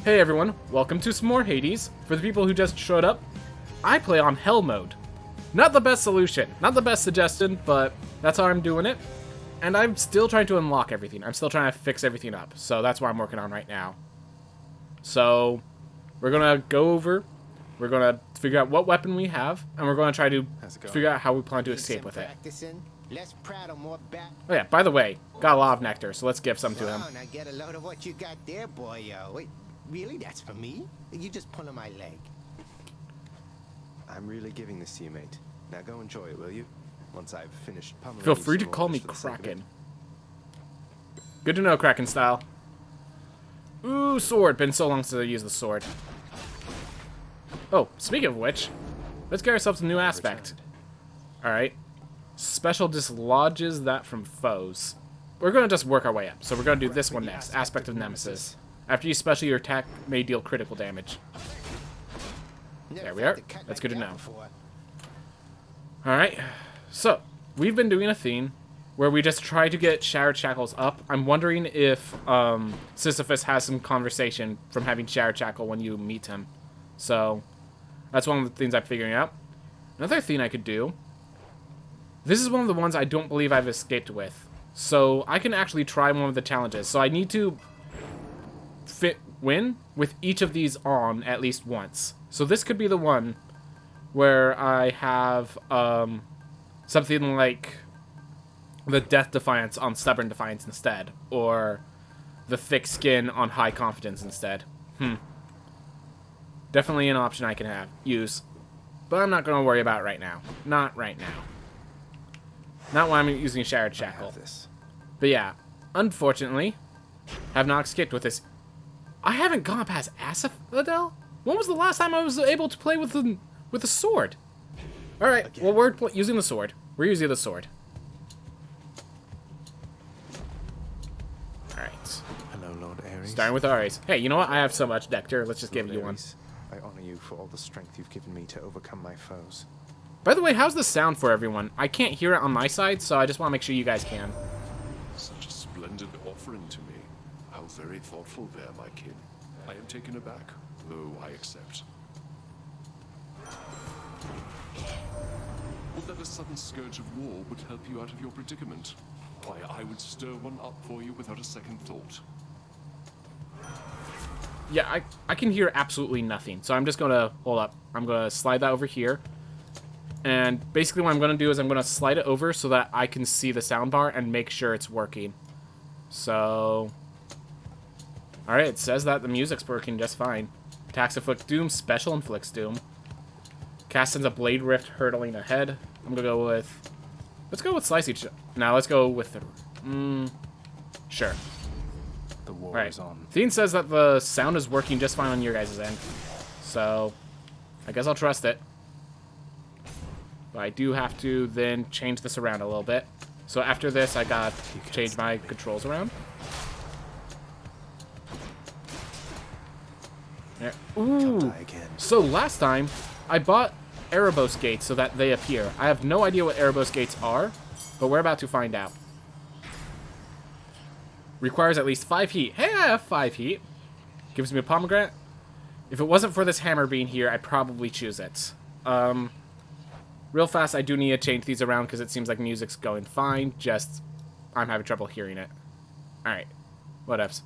Hey everyone, welcome to some more Hades. For the people who just showed up, I play on Hell mode. Not the best solution, not the best suggestion, but that's how I'm doing it. And I'm still trying to unlock everything. I'm still trying to fix everything up, so that's what I'm working on right now. So, we're gonna go over, we're gonna figure out what weapon we have, and we're gonna try to figure out how we plan to escape with it. Oh yeah, by the way, got a lot of nectar, so let's give some to him. Now get a load of what you got there, boyo. Wait, really? That's for me? You just pulling my leg. I'm really giving this to you, mate. Now go enjoy it, will you? Once I've finished pummeling Feel you free to some call more me just for the sake of it. Kraken. Good to know, Kraken style. Ooh, sword. Been so long since I used the sword. Oh, speaking of which, let's get ourselves a new aspect. Alright. Special dislodges that from foes. We're going to just work our way up. So we're going to do this one next. Aspect of Nemesis. After you special, your attack may deal critical damage. There we are. That's good to know. Alright. So, we've been doing a theme where we just try to get Shattered Shackles up. I'm wondering if Sisyphus has some conversation from having Shattered Shackle when you meet him. So, that's one of the things I'm figuring out. Another thing I could do. This is one of the ones I don't believe I've escaped with. So, I can actually try one of the challenges. So, I need to win with each of these on at least once. So, this could be the one where I have something like the Death Defiance on Stubborn Defiance instead, or the Thick Skin on High Confidence instead. Definitely an option I can use, but I'm not going to worry about it right now. Not right now. Not when I'm using Shattered Shackle. But yeah, unfortunately, have not escaped with this. I haven't gone past Asphodel? When was the last time I was able to play with a sword? Alright, well, we're using the sword. We're using the sword. Alright. Hello, Lord Ares. Starting with Ares. Hey, you know what? I have so much nectar. Let's just give Lord you one. Ares, I honor you for all the strength you've given me to overcome my foes. By the way, how's the sound for everyone? I can't hear it on my side, so I just want to make sure you guys can. Such a splendid offering to me. How very thoughtful there, my kin. I am taken aback, though I accept. Would that a sudden scourge of war would help you out of your predicament? Why, I would stir one up for you without a second thought. Yeah, I can hear absolutely nothing, so I'm just going to, hold up, I'm going to slide that over here. And basically what I'm going to do is I'm going to slide it over so that I can see the soundbar and make sure it's working. So, alright, it says that the music's working just fine. Attacks inflict doom, special inflicts doom. Cast sends a blade rift hurtling ahead. I'm going to go with, let's go with Slicey. Now let's go with the, sure. The war Alright, is on. Thien says that the sound is working just fine on your guys' end. So, I guess I'll trust it. But I do have to then change this around a little bit. So after this, I got to change my controls around. There. Ooh. Die again. So last time, I bought Erebos gates so that they appear. I have no idea what Erebos gates are, but we're about to find out. Requires at least 5 heat. Hey, I have 5 heat. Gives me a pomegranate. If it wasn't for this hammer being here, I'd probably choose it. Real fast, I do need to change these around because it seems like music's going fine. Just, I'm having trouble hearing it. Alright. Whatevs.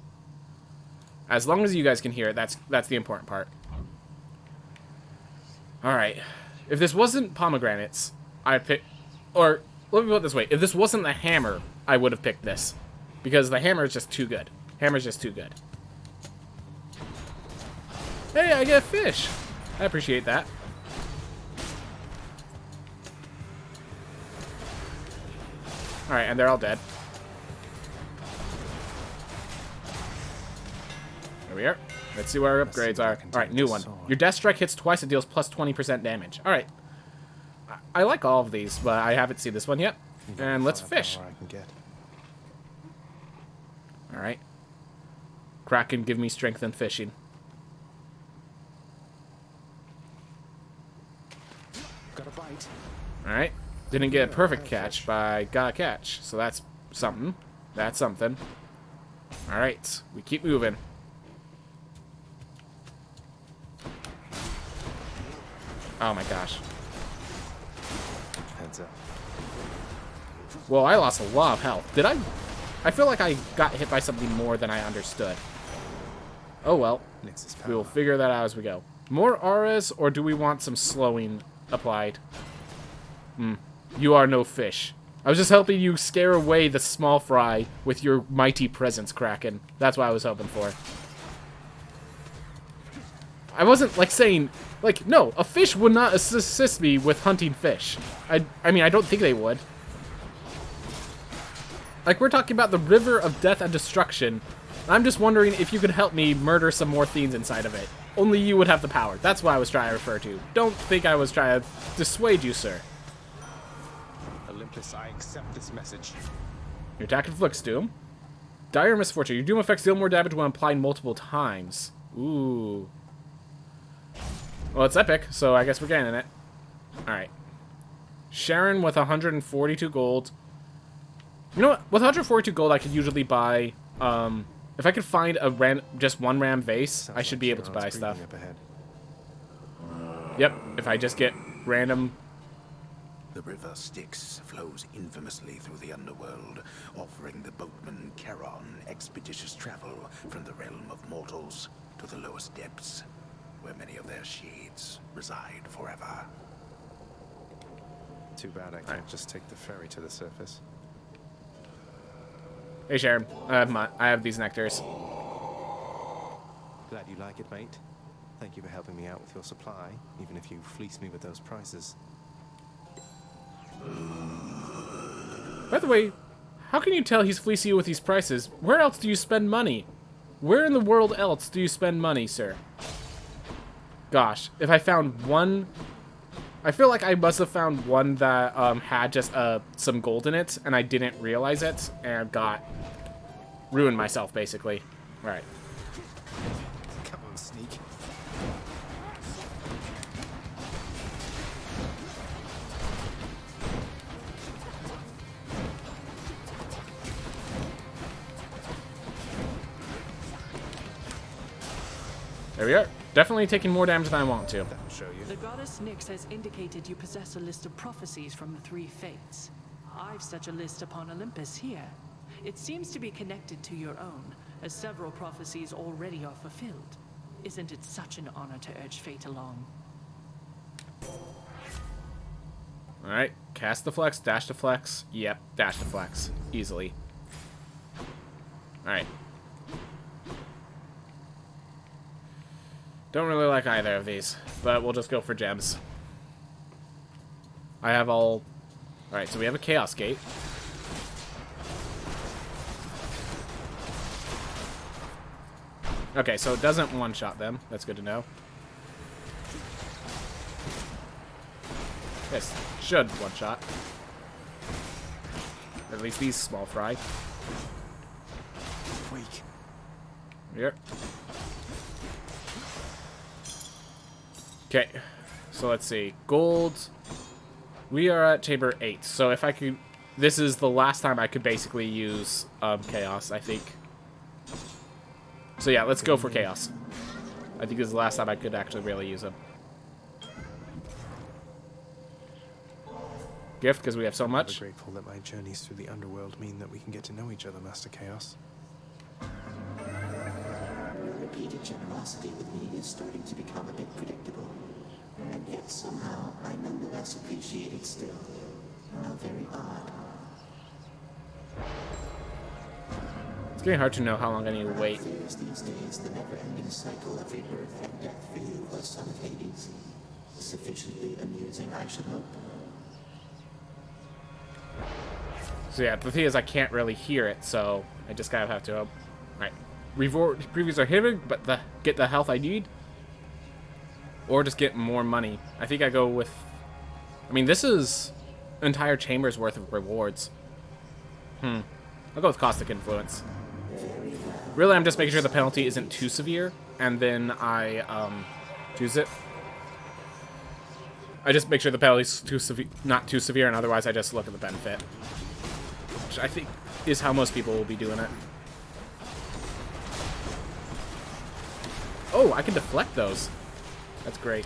As long as you guys can hear it, that's the important part. Alright. If this wasn't pomegranates, I'd pick... Or, let me put it this way. If this wasn't the hammer, I would have picked this. Because the hammer is just too good. Hammer's just too good. Hey, I get a fish! I appreciate that. Alright, and they're all dead. There we are. Let's see what our upgrades are. Alright, new one. Your death strike hits twice, it deals plus 20% damage. Alright. I like all of these, but I haven't seen this one yet. And let's fish. Alright. Kraken, give me strength and fishing. Got a bite. Alright. Didn't get a perfect catch, but I got a catch. So that's something. That's something. Alright. We keep moving. Oh my gosh. Heads up. Well, I lost a lot of health. Did I? I feel like I got hit by something more than I understood. Oh well. Nix's We will power. figure that out as we go. More auras, or do we want some slowing applied? You are no fish. I was just helping you scare away the small fry with your mighty presence, Kraken. That's what I was hoping for. I wasn't, like, saying... Like, no, a fish would not assist me with hunting fish. I mean, I don't think they would. Like, we're talking about the river of death and destruction. I'm just wondering if you could help me murder some more fiends inside of it. Only you would have the power. That's what I was trying to refer to. Don't think I was trying to dissuade you, sir. Olympus, I accept this message. Your attack inflicts doom. Dire misfortune. Your doom effects deal more damage when applied multiple times. Ooh. Well, it's epic, so I guess we're getting it. Alright. Sharon with 142 gold. You know what? With 142 gold, I could usually buy... if I could find a just one ram vase, I should be able to buy stuff. Up ahead. Yep, if I just get random... The river Styx flows infamously through the underworld, offering the boatman Charon expeditious travel from the realm of mortals to the lowest depths, where many of their shades reside forever. Too bad I can't just take the ferry to the surface. Hey, Sharon. I have these nectars. Glad you like it, mate. Thank you for helping me out with your supply, even if you fleece me with those prices. By the way, how can you tell he's fleecing you with these prices? Where else do you spend money? Where in the world else do you spend money, sir? Gosh, if I found one... I feel like I must have found one that had just some gold in it, and I didn't realize it, and ruined myself, basically. Alright. Come on, sneak. There we are. Definitely taking more damage than I want to. That'll show you. The goddess Nyx has indicated you possess a list of prophecies from the three fates. I've such a list upon Olympus here. It seems to be connected to your own, as several prophecies already are fulfilled. Isn't it such an honor to urge fate along? Alright. Cast the flex, dash the flex. Yep, dash the flex. Easily. Alright. Don't really like either of these, but we'll just go for gems. I have all... Alright, so we have a Chaos Gate. Okay, so it doesn't one-shot them. That's good to know. This should one-shot. At least these small fry. Weak. Yep. Okay, so let's see. Gold. We are at chamber 8, so if I could... This is the last time I could basically use Chaos, I think. So yeah, let's go for Chaos. I think this is the last time I could actually really use him. Gift, because we have so I'm much. grateful that my journeys through the underworld mean that we can get to know each other, Master Chaos. Your repeated generosity with me is starting to become a bit predictable. And yet somehow I nonetheless appreciate it still. How very odd. It's getting hard to know how long I need to wait. There's these days the never-ending cycle of rebirth and death for you, O son of Hades. Sufficiently amusing, I should hope. So yeah, the thing is I can't really hear it, so I just kind of have to... Alright. Previews are hidden, but get the health I need. Or just get more money. I think I go with... I mean, this is an entire chamber's worth of rewards. I'll go with Caustic Influence. Really, I'm just making sure the penalty isn't too severe, and then I choose it. I just make sure the penalty's not too severe, and otherwise I just look at the benefit. Which I think is how most people will be doing it. Oh, I can deflect those. That's great.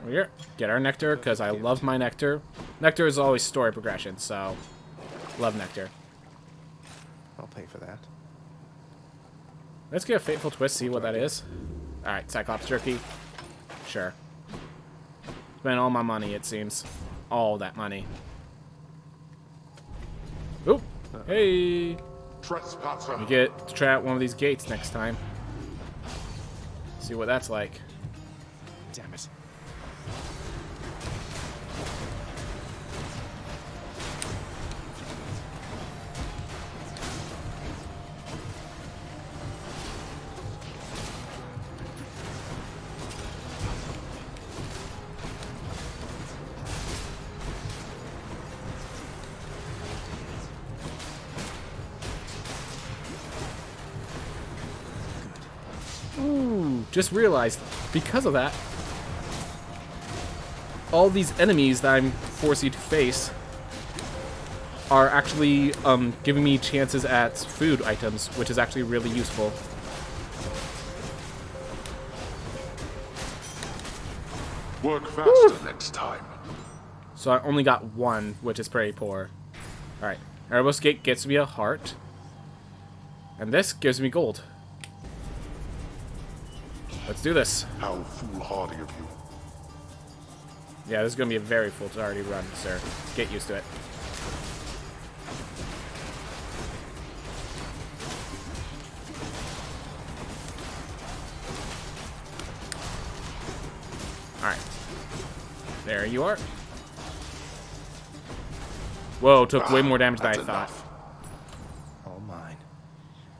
Over here. Get our nectar, because I love my nectar. Nectar is always story progression, so love nectar. I'll pay for that. Let's get a Fateful Twist, see what that is. Alright, Cyclops Jerky. Sure. Spent all my money, it seems. All that money. Oop! Hey! Trespasser. We get to try out one of these gates next time. See what that's like. Damn it. Ooh, just realized, because of that, all these enemies that I'm forcing to face are actually giving me chances at food items, which is actually really useful. Work faster next time. So I only got one, which is pretty poor. Alright, Erebos Gate gets me a heart. And this gives me gold. Let's do this. How foolhardy of you. Yeah, this is going to be a very foolhardy run, sir. Get used to it. Alright. There you are. Whoa, took way more damage than I That's thought. enough. All mine.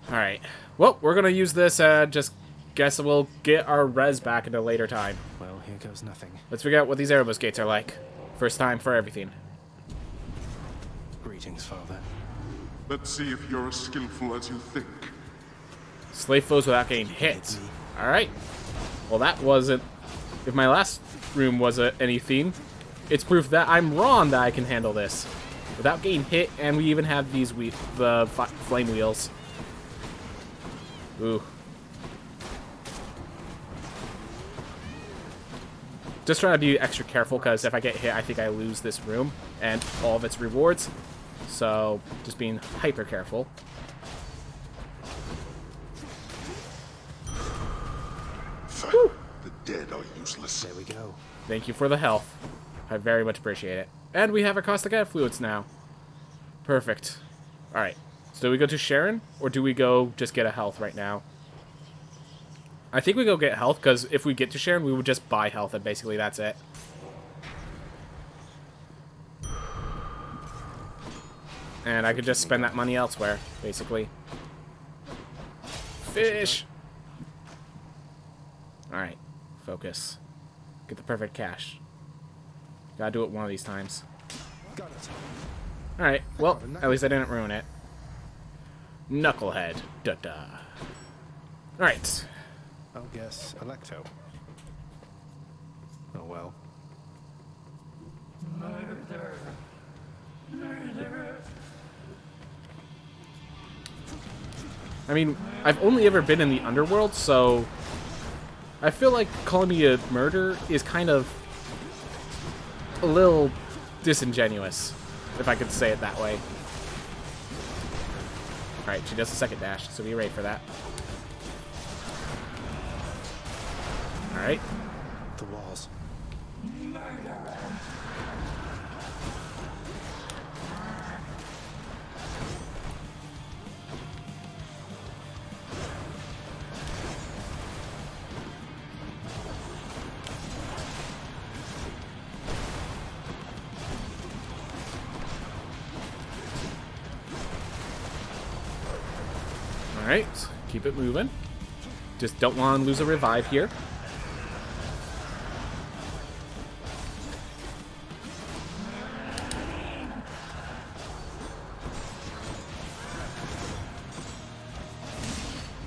Alright. Well, we're going to use this, just guess we'll get our res back at a later time. Well, here goes nothing. Let's figure out what these Erebos gates are like. First time for everything. Greetings, Father. Let's see if you're as skillful as you think. Slay foes without getting hit. Alright. Well, that wasn't... If my last room wasn't anything, it's proof that I'm wrong that I can handle this. Without getting hit, and we even have these flame wheels. Ooh. Just trying to be extra careful, because if I get hit, I think I lose this room and all of its rewards. So, just being hyper careful. The dead are useless. There we go. Thank you for the health. I very much appreciate it. And we have our caustic fluids now. Perfect. Alright. So do we go to Sharon, or do we go just get a health right now? I think we go get health, because if we get to Sharon, we would just buy health, and basically that's it. And I could just spend that money elsewhere, basically. Fish! Alright. Focus. Get the perfect cash. Gotta do it one of these times. Got it. Alright, well, at least I didn't ruin it. Knucklehead. Da-da. Alright. I'll guess Electo. Oh well. I mean, I've only ever been in the underworld, so I feel like calling me a murder is kind of a little disingenuous, if I could say it that way. Alright, she does a second dash, so be ready for that. Alright. The walls. Alright, keep it moving. Just don't want to lose a revive here.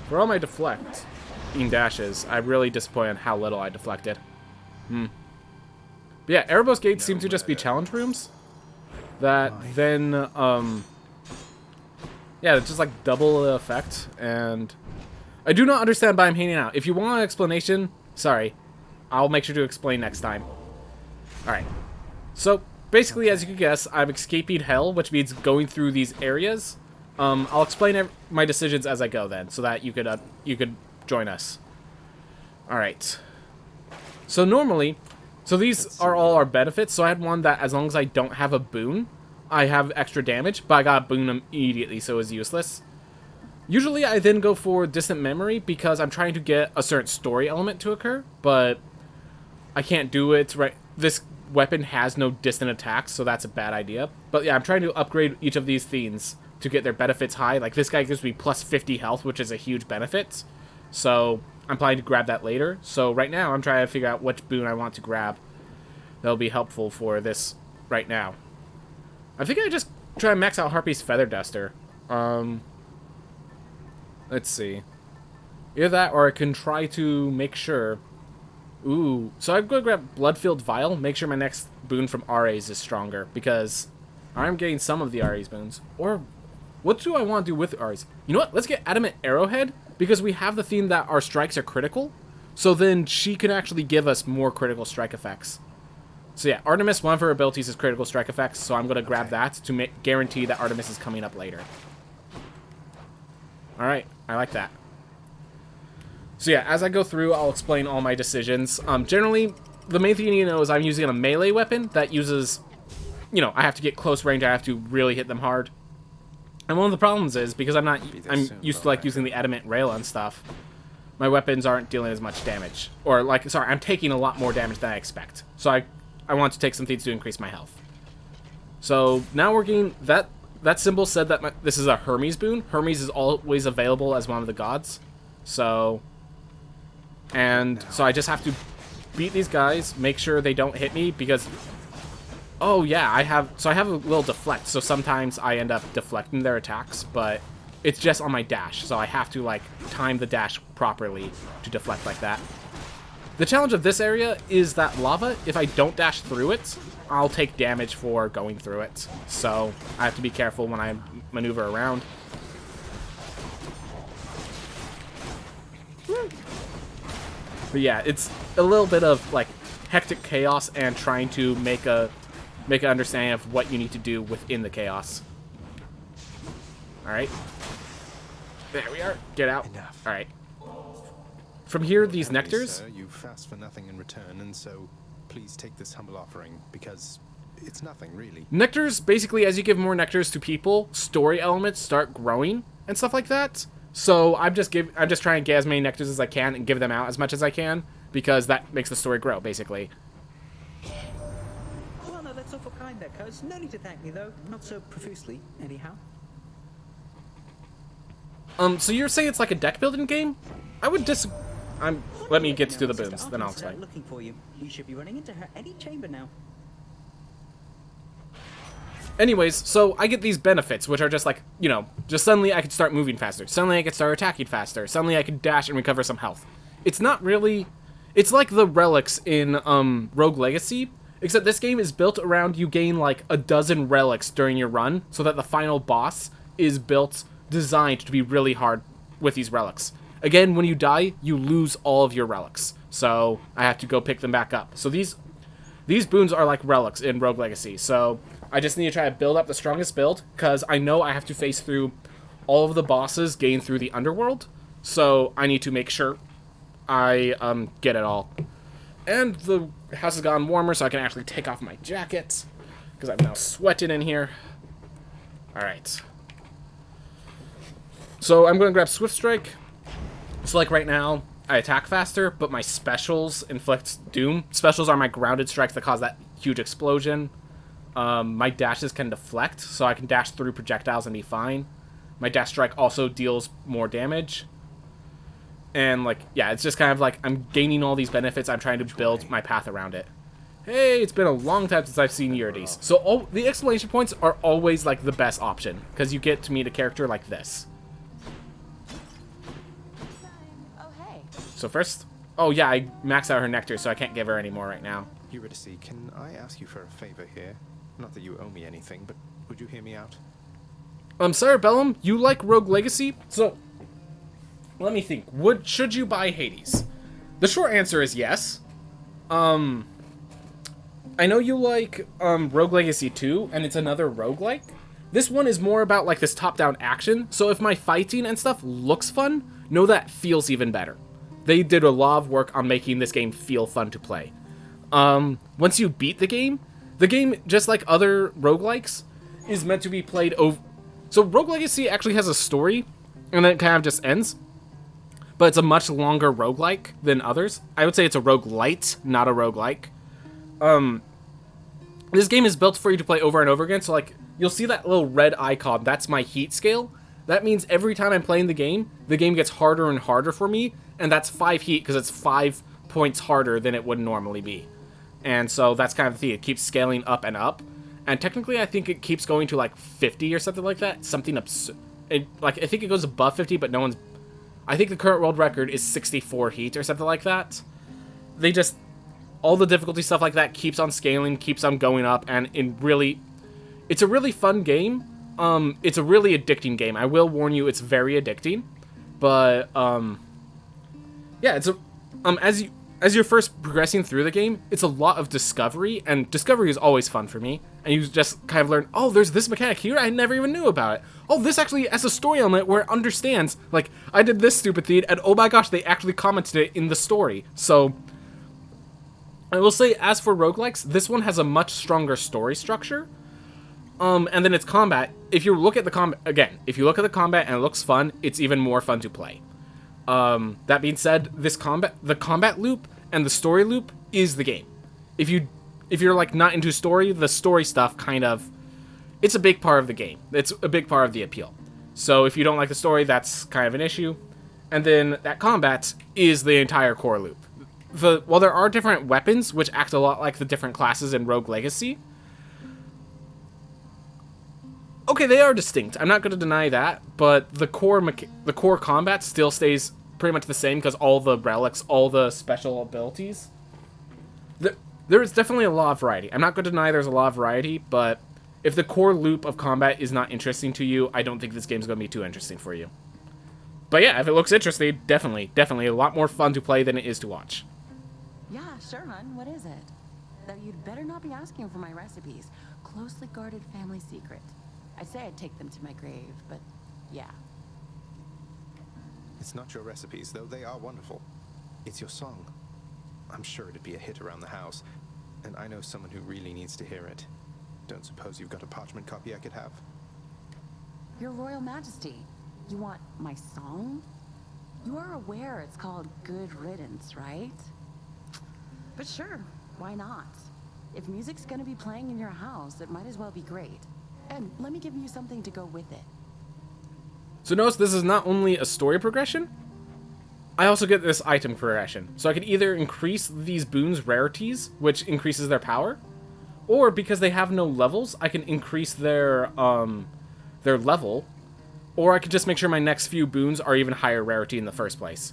For all my deflecting dashes, I'm really disappointed in how little I deflected. But yeah, Erebos gates seem to just be challenge rooms. That then, yeah, it's just like double the effect, and I do not understand, but I'm hanging out. If you want an explanation, sorry, I'll make sure to explain next time. Alright. So, basically, as you can guess, I'm escaping hell, which means going through these areas. I'll explain my decisions as I go then, so that you could join us. Alright. So normally, these are all our benefits. So I had one that as long as I don't have a boon, I have extra damage, but I got a boon immediately, so it was useless. Usually I then go for distant memory because I'm trying to get a certain story element to occur, but I can't do it right. This weapon has no distant attacks, so that's a bad idea. But yeah, I'm trying to upgrade each of these themes to get their benefits high. Like this guy gives me plus 50 health, which is a huge benefit. So I'm planning to grab that later. So right now I'm trying to figure out which boon I want to grab that'll be helpful for this right now. I think I just try to max out Harpy's Feather Duster. Let's see. Either that or I can try to make sure. Ooh, so I'm going to grab Blood-Filled Vial, make sure my next boon from Ares is stronger, because I'm getting some of the Ares boons. Or, what do I want to do with Ares? You know what, let's get Adamant Arrowhead, because we have the theme that our strikes are critical, so then she can actually give us more critical strike effects. So yeah, Artemis, one of her abilities is critical strike effects, so I'm going to grab that to guarantee that Artemis is coming up later. Alright, I like that. So yeah, as I go through, I'll explain all my decisions. Generally, the main thing you need to know is I'm using a melee weapon that uses, you know, I have to get close range, I have to really hit them hard. And one of the problems is, because I'm used to like using the adamant rail and stuff, my weapons aren't dealing as much damage. Or like, sorry, I'm taking a lot more damage than I expect. So I want to take some things to increase my health. So now we're getting, that symbol said that this is a Hermes boon. Hermes is always available as one of the gods. So I just have to beat these guys, make sure they don't hit me, because, oh yeah, I have a little deflect, so sometimes I end up deflecting their attacks, but it's just on my dash, so I have to like time the dash properly to deflect like that. The challenge of this area is that lava, if I don't dash through it, I'll take damage for going through it, so I have to be careful when I maneuver around. But yeah, it's a little bit of like hectic chaos and trying to make an understanding of what you need to do within the chaos. All right, there we are. Get out. Enough. All right. From here, these Apparently, nectars. Sir, you've asked for nothing in return, and so please take this humble offering, because it's nothing really. Nectars, basically, as you give more nectars to people, story elements start growing and stuff like that. So I'm just trying to get as many nectars as I can and give them out as much as I can, because that makes the story grow, basically. Well, no, that's awful kind there, cuz. No need to thank me, though. Not so profusely, anyhow. So you're saying it's like a deck building game? I would let me get to the boons, then I'll explain. Looking for you. We should be running into her any chamber now. Anyways, so I get these benefits, which are just like, you know, just suddenly I could start moving faster. Suddenly I could start attacking faster. Suddenly I could dash and recover some health. It's not really... It's like the relics in Rogue Legacy, except this game is built around you gain like a dozen relics during your run, so that the final boss is designed to be really hard with these relics. Again, when you die, you lose all of your relics, so I have to go pick them back up. So these boons are like relics in Rogue Legacy, so I just need to try to build up the strongest build, because I know I have to face through all of the bosses gained through the underworld, so I need to make sure I get it all. And the house has gotten warmer, so I can actually take off my jacket, because I'm now sweating in here. Alright. So I'm going to grab Swift Strike. So like right now, I attack faster, but my specials inflict doom. Specials are my grounded strikes that cause that huge explosion. My dashes can deflect, so I can dash through projectiles and be fine. My dash strike also deals more damage. And, like, yeah, it's just kind of like I'm gaining all these benefits. I'm trying to build my path around it. Hey, it's been a long time since I've seen Eurydice. So the exclamation points are always, like, the best option, because you get to meet a character like this. Oh, hey. So first... Oh, yeah, I maxed out her nectar, so I can't give her any more right now. Eurydice, can I ask you for a favor here? Not that you owe me anything, but would you hear me out? Cerebellum, you like Rogue Legacy? So, let me think. Should you buy Hades? The short answer is yes. I know you like Rogue Legacy 2, and it's another roguelike. This one is more about like this top-down action, so if my fighting and stuff looks fun, know that feels even better. They did a lot of work on making this game feel fun to play. Once you beat the game, just like other roguelikes, is meant to be played over... So Rogue Legacy actually has a story, and then it kind of just ends. But it's a much longer roguelike than others. I would say it's a roguelite, not a roguelike. This game is built for you to play over and over again, so like, you'll see that little red icon, that's my heat scale. That means every time I'm playing the game gets harder and harder for me, and that's 5 heat because it's 5 points harder than it would normally be. And so that's kind of the thing, it keeps scaling up and up. And technically I think it keeps going to like 50 or something like that, something absurd. Like, I think it goes above 50, but no one's... I think the current world record is 64 heat or something like that. They just... All the difficulty stuff like that keeps on scaling, keeps on going up, and it's a really fun game. It's a really addicting game. I will warn you, it's very addicting. But, yeah, it's as you're first progressing through the game, it's a lot of discovery, and discovery is always fun for me. And you just kind of learn, oh, there's this mechanic here, I never even knew about it. Oh, this actually has a story element where it understands, like, I did this stupid thing, and oh my gosh, they actually commented it in the story. So, I will say, as for roguelikes, this one has a much stronger story structure. And then its combat, if you look at the combat, again, if you look at the combat and it looks fun, it's even more fun to play. That being said, the combat loop and the story loop is the game. If you're like not into story, the story stuff kind of, it's a big part of the game. It's a big part of the appeal. So if you don't like the story, that's kind of an issue. And then that combat is the entire core loop. While there are different weapons, which act a lot like the different classes in Rogue Legacy, okay, they are distinct. I'm not going to deny that, but the core combat still stays pretty much the same because all the relics, all the special abilities. There is definitely a lot of variety. I'm not going to deny there's a lot of variety, but if the core loop of combat is not interesting to you, I don't think this game's going to be too interesting for you. But yeah, if it looks interesting, definitely a lot more fun to play than it is to watch. Yeah, sure, hun. What is it? Though you'd better not be asking for my recipes. Closely guarded family secret. I'd say I'd take them to my grave, but yeah. It's not your recipes, though they are wonderful. It's your song. I'm sure it'd be a hit around the house, and I know someone who really needs to hear it. Don't suppose you've got a parchment copy I could have? Your Royal Majesty, you want my song? You are aware it's called Good Riddance, right? But sure, why not? If music's gonna be playing in your house, it might as well be great. And let me give you something to go with it. So notice this is not only a story progression, I also get this item progression. So I could either increase these boons' rarities, which increases their power, or because they have no levels, I can increase their level, or I could just make sure my next few boons are even higher rarity in the first place.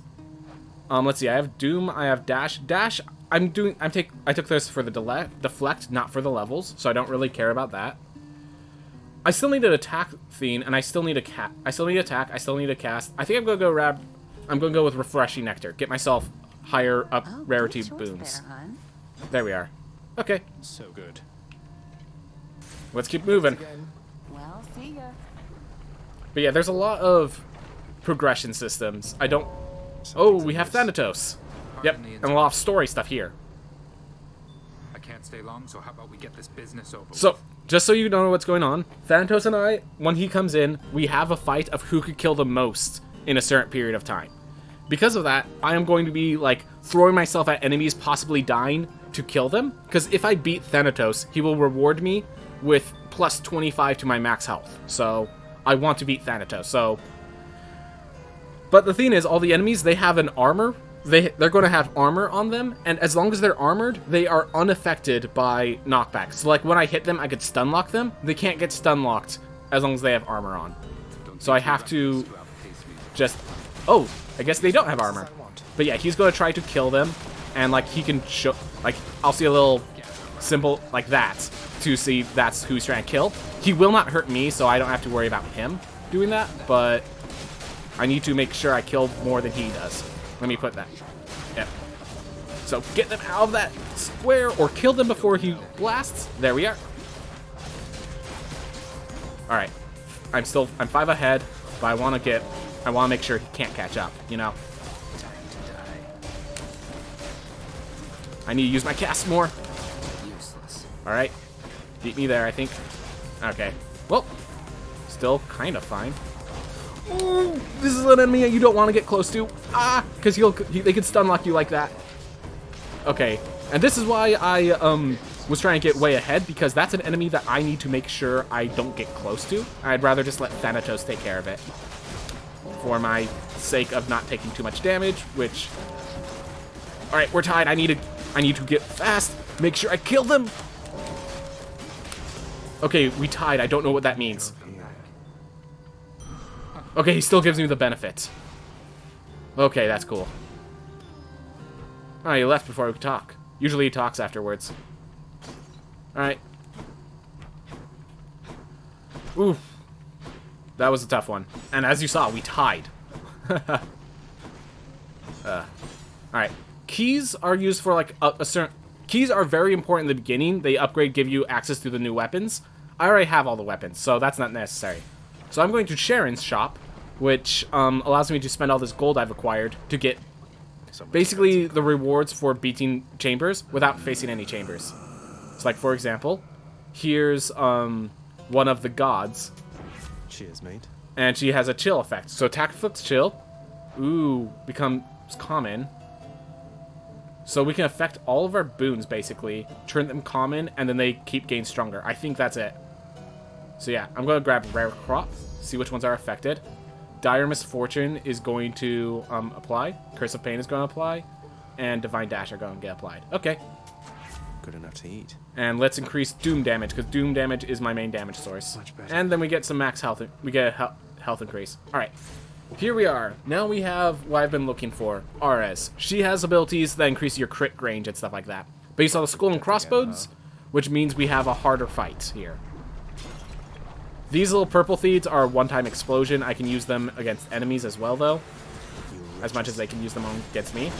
Let's see, I have Doom, I have Dash. Dash, I took this for the deflect, not for the levels, so I don't really care about that. I still need an attack theme, and I still need attack, I still need a cast. I think I'm gonna go with Refreshing Nectar. Get myself higher up rarity boons. There we are. Okay. So good. Let's keep moving. Well, see ya. But yeah, there's a lot of progression systems. Oh, we have Thanatos. Yep, and a lot of story stuff here. I can't stay long, so how about we get this business over with? So, just so you know what's going on, Thanatos and I, when he comes in, we have a fight of who could kill the most in a certain period of time. Because of that, I am going to be, like, throwing myself at enemies possibly dying to kill them. Because if I beat Thanatos, he will reward me with plus 25 to my max health. So, I want to beat Thanatos, so... But the thing is, all the enemies, they have an armor. They're going to have armor on them, and as long as they're armored, they are unaffected by knockbacks. So, like, when I hit them, I could stun lock them. They can't get stun locked as long as they have armor on. So I have to just... Oh, I guess they don't have armor. But yeah, he's going to try to kill them, and, like, he can show... Like, I'll see a little symbol like that to see that's who he's trying to kill. He will not hurt me, so I don't have to worry about him doing that, but I need to make sure I kill more than he does. Let me put that. Yep. So get them out of that square or kill them before he blasts. There we are. All right. I'm 5 ahead, but I want to make sure he can't catch up, you know? I need to use my cast more. All right. Beat me there, I think. Okay. Well, still kind of fine. Ooh, this is an enemy you don't want to get close to. Ah, because they can stun lock you like that. Okay. And this is why I was trying to get way ahead, because that's an enemy that I need to make sure I don't get close to. I'd rather just let Thanatos take care of it. For my sake of not taking too much damage, which... Alright, we're tied. I need to get fast. Make sure I kill them. Okay, we tied. I don't know what that means. Okay, he still gives me the benefit. Okay, that's cool. Oh, he left before we could talk. Usually he talks afterwards. Alright. Ooh. That was a tough one. And as you saw, we tied. Alright. Keys are used for like a certain... Keys are very important in the beginning. They give you access to the new weapons. I already have all the weapons, so that's not necessary. So I'm going to Sharon's shop, which allows me to spend all this gold I've acquired to get basically the rewards for beating chambers without facing any chambers. So like, for example, here's one of the gods. Cheers, mate. And she has a chill effect. So attack flips chill. Ooh, becomes common. So we can affect all of our boons, basically, turn them common, and then they keep getting stronger. I think that's it. So yeah, I'm going to grab Rare Crop, see which ones are affected. Dire Misfortune is going to apply. Curse of Pain is going to apply. And Divine Dash are going to get applied. Okay. Good enough to eat. And let's increase Doom damage, because Doom damage is my main damage source. Much better. And then we get some max health. We get a health increase. All right. Here we are. Now we have what I've been looking for. Ares. She has abilities that increase your crit range and stuff like that. Based on the Skull and Crossbones, which means we have a harder fight here. These little purple thieves are a one-time explosion. I can use them against enemies as well, though. As much as they can use them against me.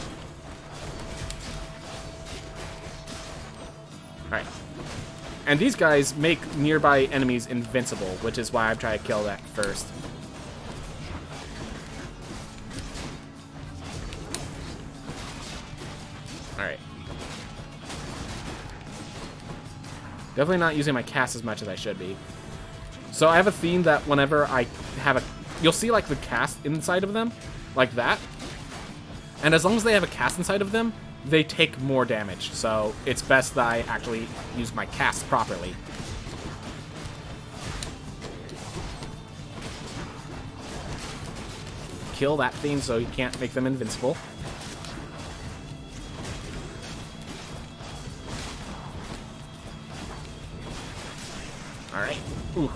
Alright. And these guys make nearby enemies invincible, which is why I'm trying to kill that first. Alright. Definitely not using my cast as much as I should be. So I have a theme that whenever I have a... You'll see, like, the cast inside of them. Like that. And as long as they have a cast inside of them, they take more damage. So it's best that I actually use my cast properly. Kill that thing so you can't make them invincible. Alright. Ooh.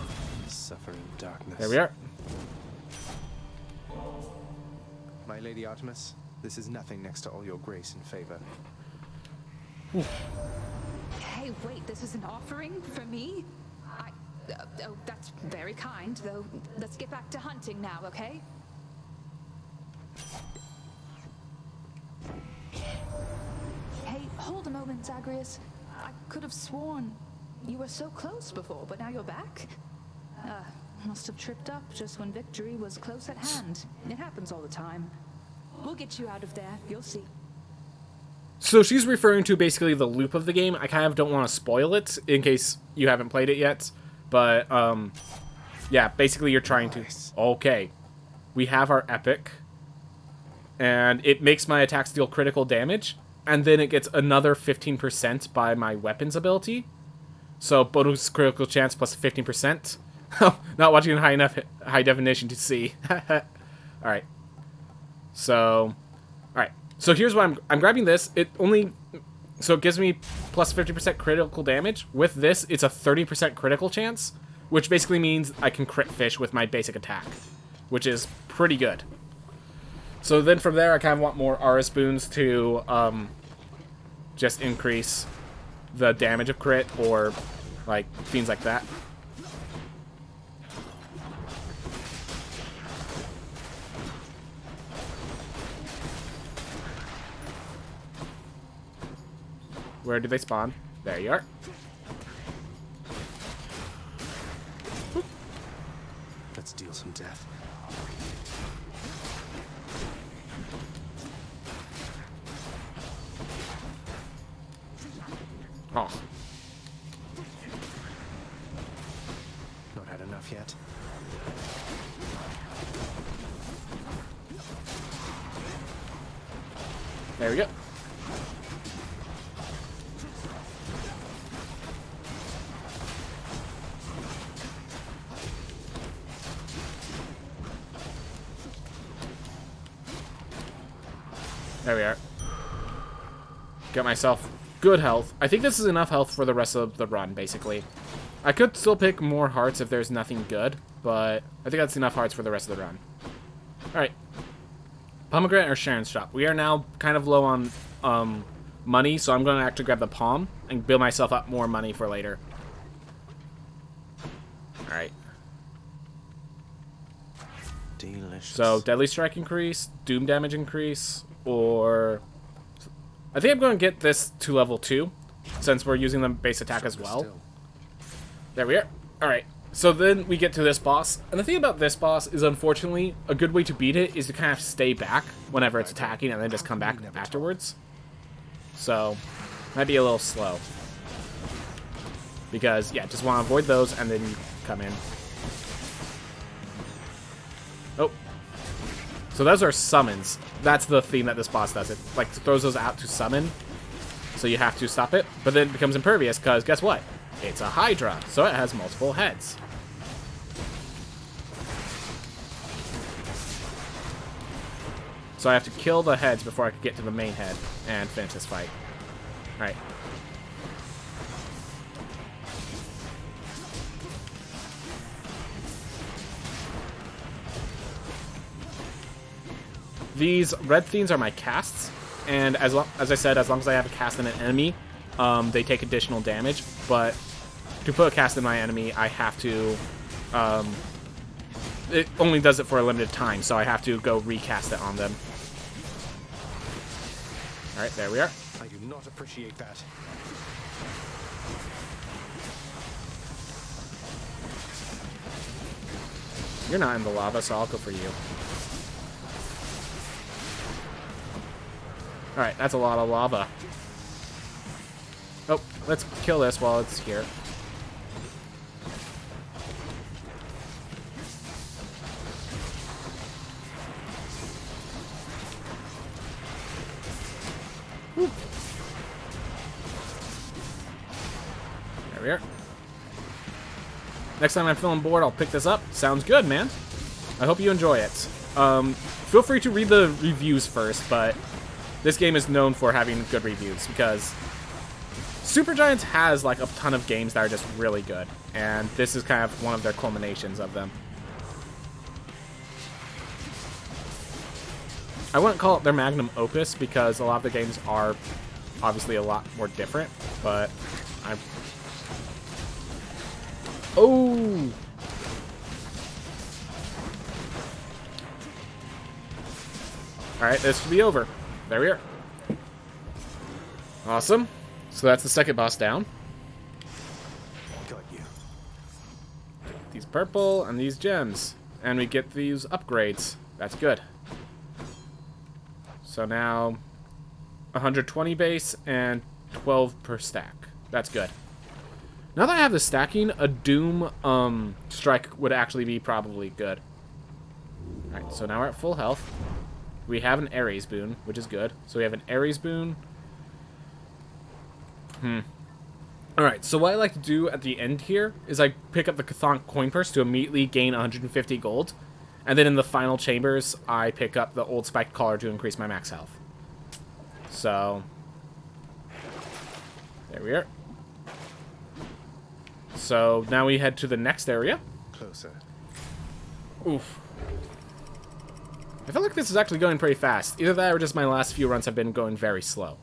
Suffer in darkness. There we are. My Lady Artemis, this is nothing next to all your grace and favor. Hey, wait, this is an offering for me? Oh, that's very kind, though. Let's get back to hunting now, okay? Hey, hold a moment, Zagreus. I could have sworn you were so close before, but now you're back? Must have tripped up just when victory was close at hand. It happens all the time. We'll get you out of there, you'll see. So she's referring to basically the loop of the game. I kind of don't want to spoil it in case you haven't played it yet. But, yeah, basically you're trying to... Okay. We have our epic. And it makes my attacks deal critical damage. And then it gets another 15% by my weapons ability. So bonus critical chance plus 15%. Not watching in high definition to see. Alright. So... Alright. So here's what I'm grabbing this. It gives me plus 50% critical damage. With this, it's a 30% critical chance, which basically means I can crit fish with my basic attack, which is pretty good. So then from there, I kind of want more Ares boons to just increase the damage of crit or like things like that. Where did they spawn? There you are. Let's deal some death. Oh. Not had enough yet. There we go. There we are. Get myself good health. I think this is enough health for the rest of the run, basically. I could still pick more hearts if there's nothing good, but I think that's enough hearts for the rest of the run. Alright. Pomegranate or Sharon's shop. We are now kind of low on money, so I'm going to actually grab the palm and build myself up more money for later. Alright. Delicious. So, Deadly Strike increase, Doom damage increase, or... I think I'm going to get this to level 2, since we're using the base attack as well. There we are. Alright, so then we get to this boss. And the thing about this boss is, unfortunately, a good way to beat it is to kind of stay back whenever it's attacking and then just come back afterwards. So, might be a little slow. Because, yeah, just want to avoid those and then come in. Oh. So those are summons. That's the thing that this boss does. It like throws those out to summon. So you have to stop it. But then it becomes impervious because guess what? It's a Hydra. So it has multiple heads. So I have to kill the heads before I can get to the main head and finish this fight. Alright. These red themes are my casts, and as I said, as long as I have a cast in an enemy, they take additional damage, but to put a cast in my enemy, I have to, it only does it for a limited time, so I have to go recast it on them. Alright, there we are. I do not appreciate that. You're not in the lava, so I'll go for you. Alright, that's a lot of lava. Oh, let's kill this while it's here. Woo. There we are. Next time I'm feeling bored, I'll pick this up. Sounds good, man. I hope you enjoy it. Feel free to read the reviews first, but this game is known for having good reviews because Supergiant has like a ton of games that are just really good, and this is kind of one of their culminations of them. I wouldn't call it their magnum opus because a lot of the games are obviously a lot more different, but I'm... Oh! Alright, this should be over. There we are. Awesome. So that's the second boss down. Got you. These purple and these gems. And we get these upgrades. That's good. So now 120 base and 12 per stack. That's good. Now that I have the stacking, a Doom strike would actually be probably good. Alright, so now we're at full health. We have an Ares boon, which is good. So we have an Ares boon. Alright, so what I like to do at the end here is I pick up the Chthonic coin purse to immediately gain 150 gold. And then in the final chambers, I pick up the old spiked collar to increase my max health. So, there we are. So now we head to the next area. Closer. Oof. I feel like this is actually going pretty fast. Either that or just my last few runs have been going very slow.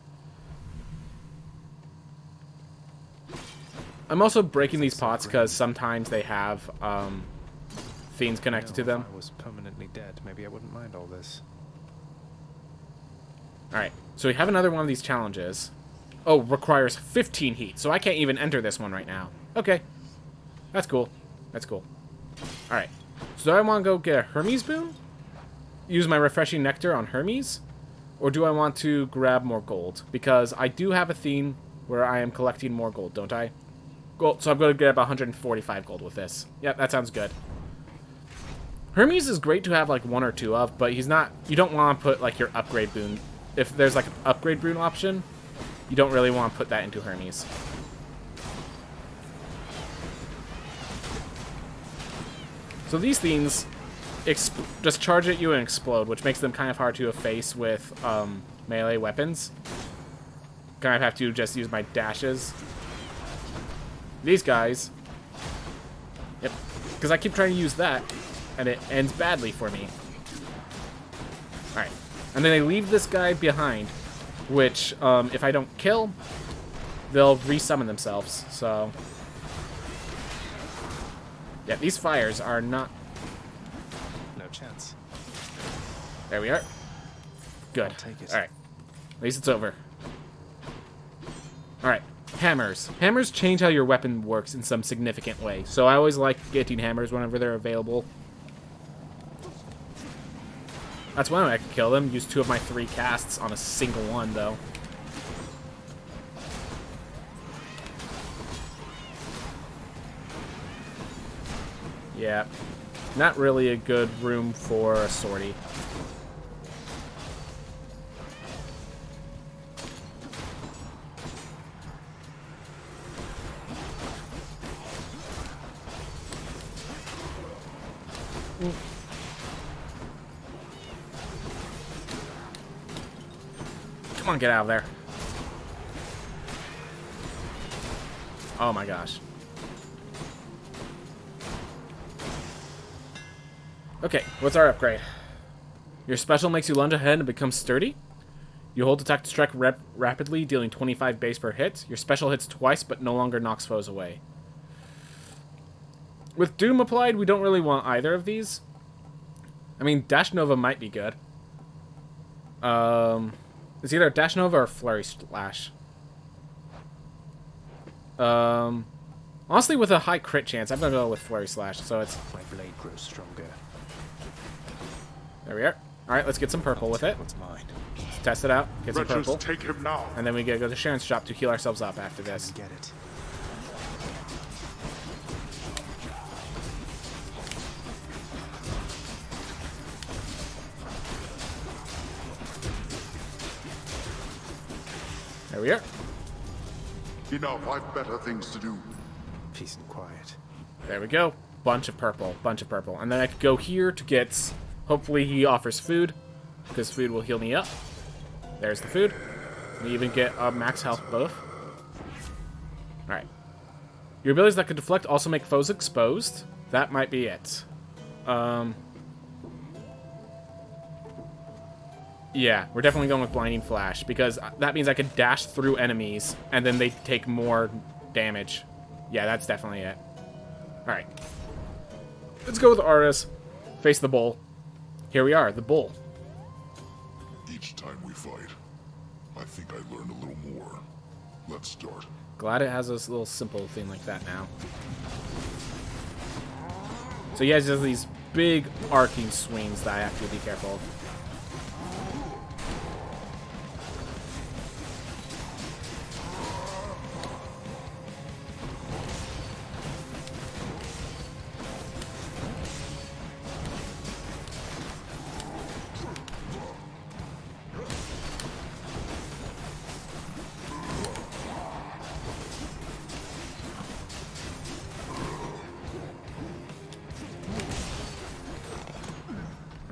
I'm also breaking these pots because sometimes they have fiends connected to them. If I was permanently dead, maybe I wouldn't mind all this. Alright, so we have another one of these challenges. Oh, requires 15 heat, so I can't even enter this one right now. Okay. That's cool. That's cool. Alright. So do I want to go get a Hermes boon? Use my refreshing nectar on Hermes? Or do I want to grab more gold? Because I do have a theme where I am collecting more gold, don't I? Gold. So I'm going to get about 145 gold with this. Yep, that sounds good. Hermes is great to have like 1 or 2 of, but he's not... You don't want to put like your upgrade boon. If there's like an upgrade boon option, you don't really want to put that into Hermes. So these things just charge at you and explode, which makes them kind of hard to face with melee weapons. Kind of have to just use my dashes. These guys... Yep. Because I keep trying to use that, and it ends badly for me. Alright. And then they leave this guy behind, which, if I don't kill, they'll resummon themselves, so... Yeah, these fires are not... No chance. There we are. Good. I'll take it. Alright. At least it's over. Alright. Hammers. Hammers change how your weapon works in some significant way, so I always like getting hammers whenever they're available. That's one way I could kill them. Use 2 of my 3 casts on a single one, though. Yeah. Not really a good room for a sortie. Come on, get out of there. Oh my gosh. Okay, what's our upgrade? Your special makes you lunge ahead and become sturdy. You hold attack to strike rapidly, dealing 25 base per hit. Your special hits twice, but no longer knocks foes away. With Doom applied, we don't really want either of these. I mean, Dash Nova might be good. It's either Dash Nova or Flurry Slash. Honestly, with a high crit chance, I'm gonna go with Flurry Slash, so it's... My blade grows stronger. There we are. Alright, let's get some purple with it. What's mine? Let's test it out. Get some Wretches, purple. take him now. And then we gotta go to Sharon's shop to heal ourselves up after this. Get it. There we are. Enough, I've better things to do. Peace and quiet. There we go. Bunch of purple. Bunch of purple. And then I could go here to get... Hopefully he offers food, because food will heal me up. There's the food. We even get max health both. Alright. Your abilities that could deflect also make foes exposed. That might be it. Yeah, we're definitely going with Blinding Flash, because that means I could dash through enemies, and then they take more damage. Yeah, that's definitely it. Alright. Let's go with Aris. Face the bull. Here we are, the bull. Each time we fight, I think I learn a little more. Let's start. Glad it has a little simple thing like that now. So he has just these big arcing swings that I have to be careful of.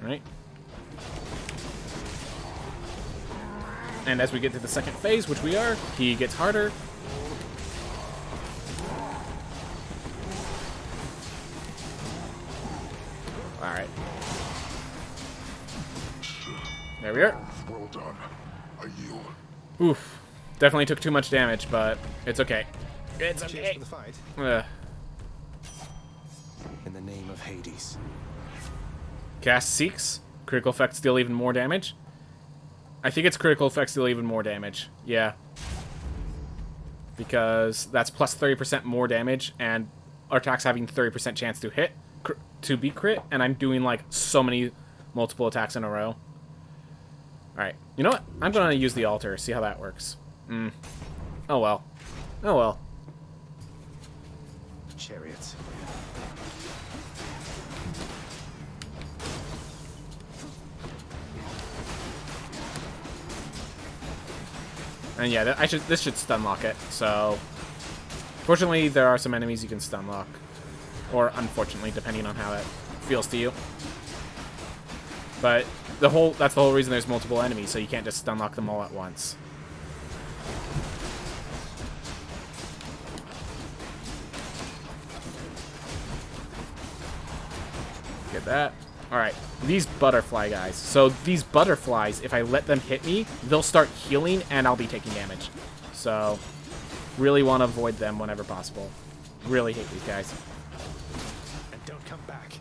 Alright. And as we get to the second phase, which we are, he gets harder. Alright. There we are. Well done. I yield. Oof. Definitely took too much damage, but it's okay. It's okay. Cheers for the fight. Ugh. In the name of Hades. Cast Seeks. Critical effects deal even more damage. I think it's critical effects deal even more damage. Yeah. because that's plus 30% more damage, and our attacks having 30% chance to hit, to be crit, and I'm doing like so many multiple attacks in a row. Alright, you know what? I'm gonna use the altar, see how that works. Oh well. Oh well. Chariots. And yeah, this should stun lock it. So, fortunately, there are some enemies you can stun lock, or unfortunately, depending on how it feels to you. But that's the whole reason there's multiple enemies, so you can't just stun lock them all at once. Get that. Alright, these butterfly guys. So these butterflies, if I let them hit me, they'll start healing and I'll be taking damage. So, really want to avoid them whenever possible. Really hate these guys. And don't come back.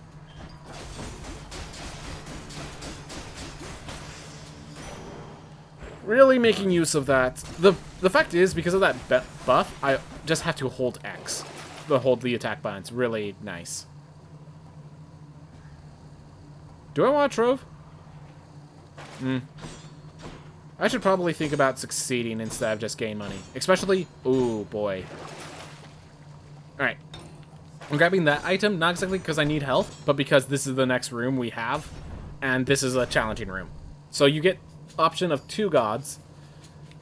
Really making use of that. The fact is, because of that buff, I just have to hold X. Hold the attack button. It's really nice. Do I want a trove? I should probably think about succeeding instead of just gain money. Especially, ooh boy. Alright. I'm grabbing that item, not exactly because I need health, but because this is the next room we have, and this is a challenging room. So you get option of 2 gods,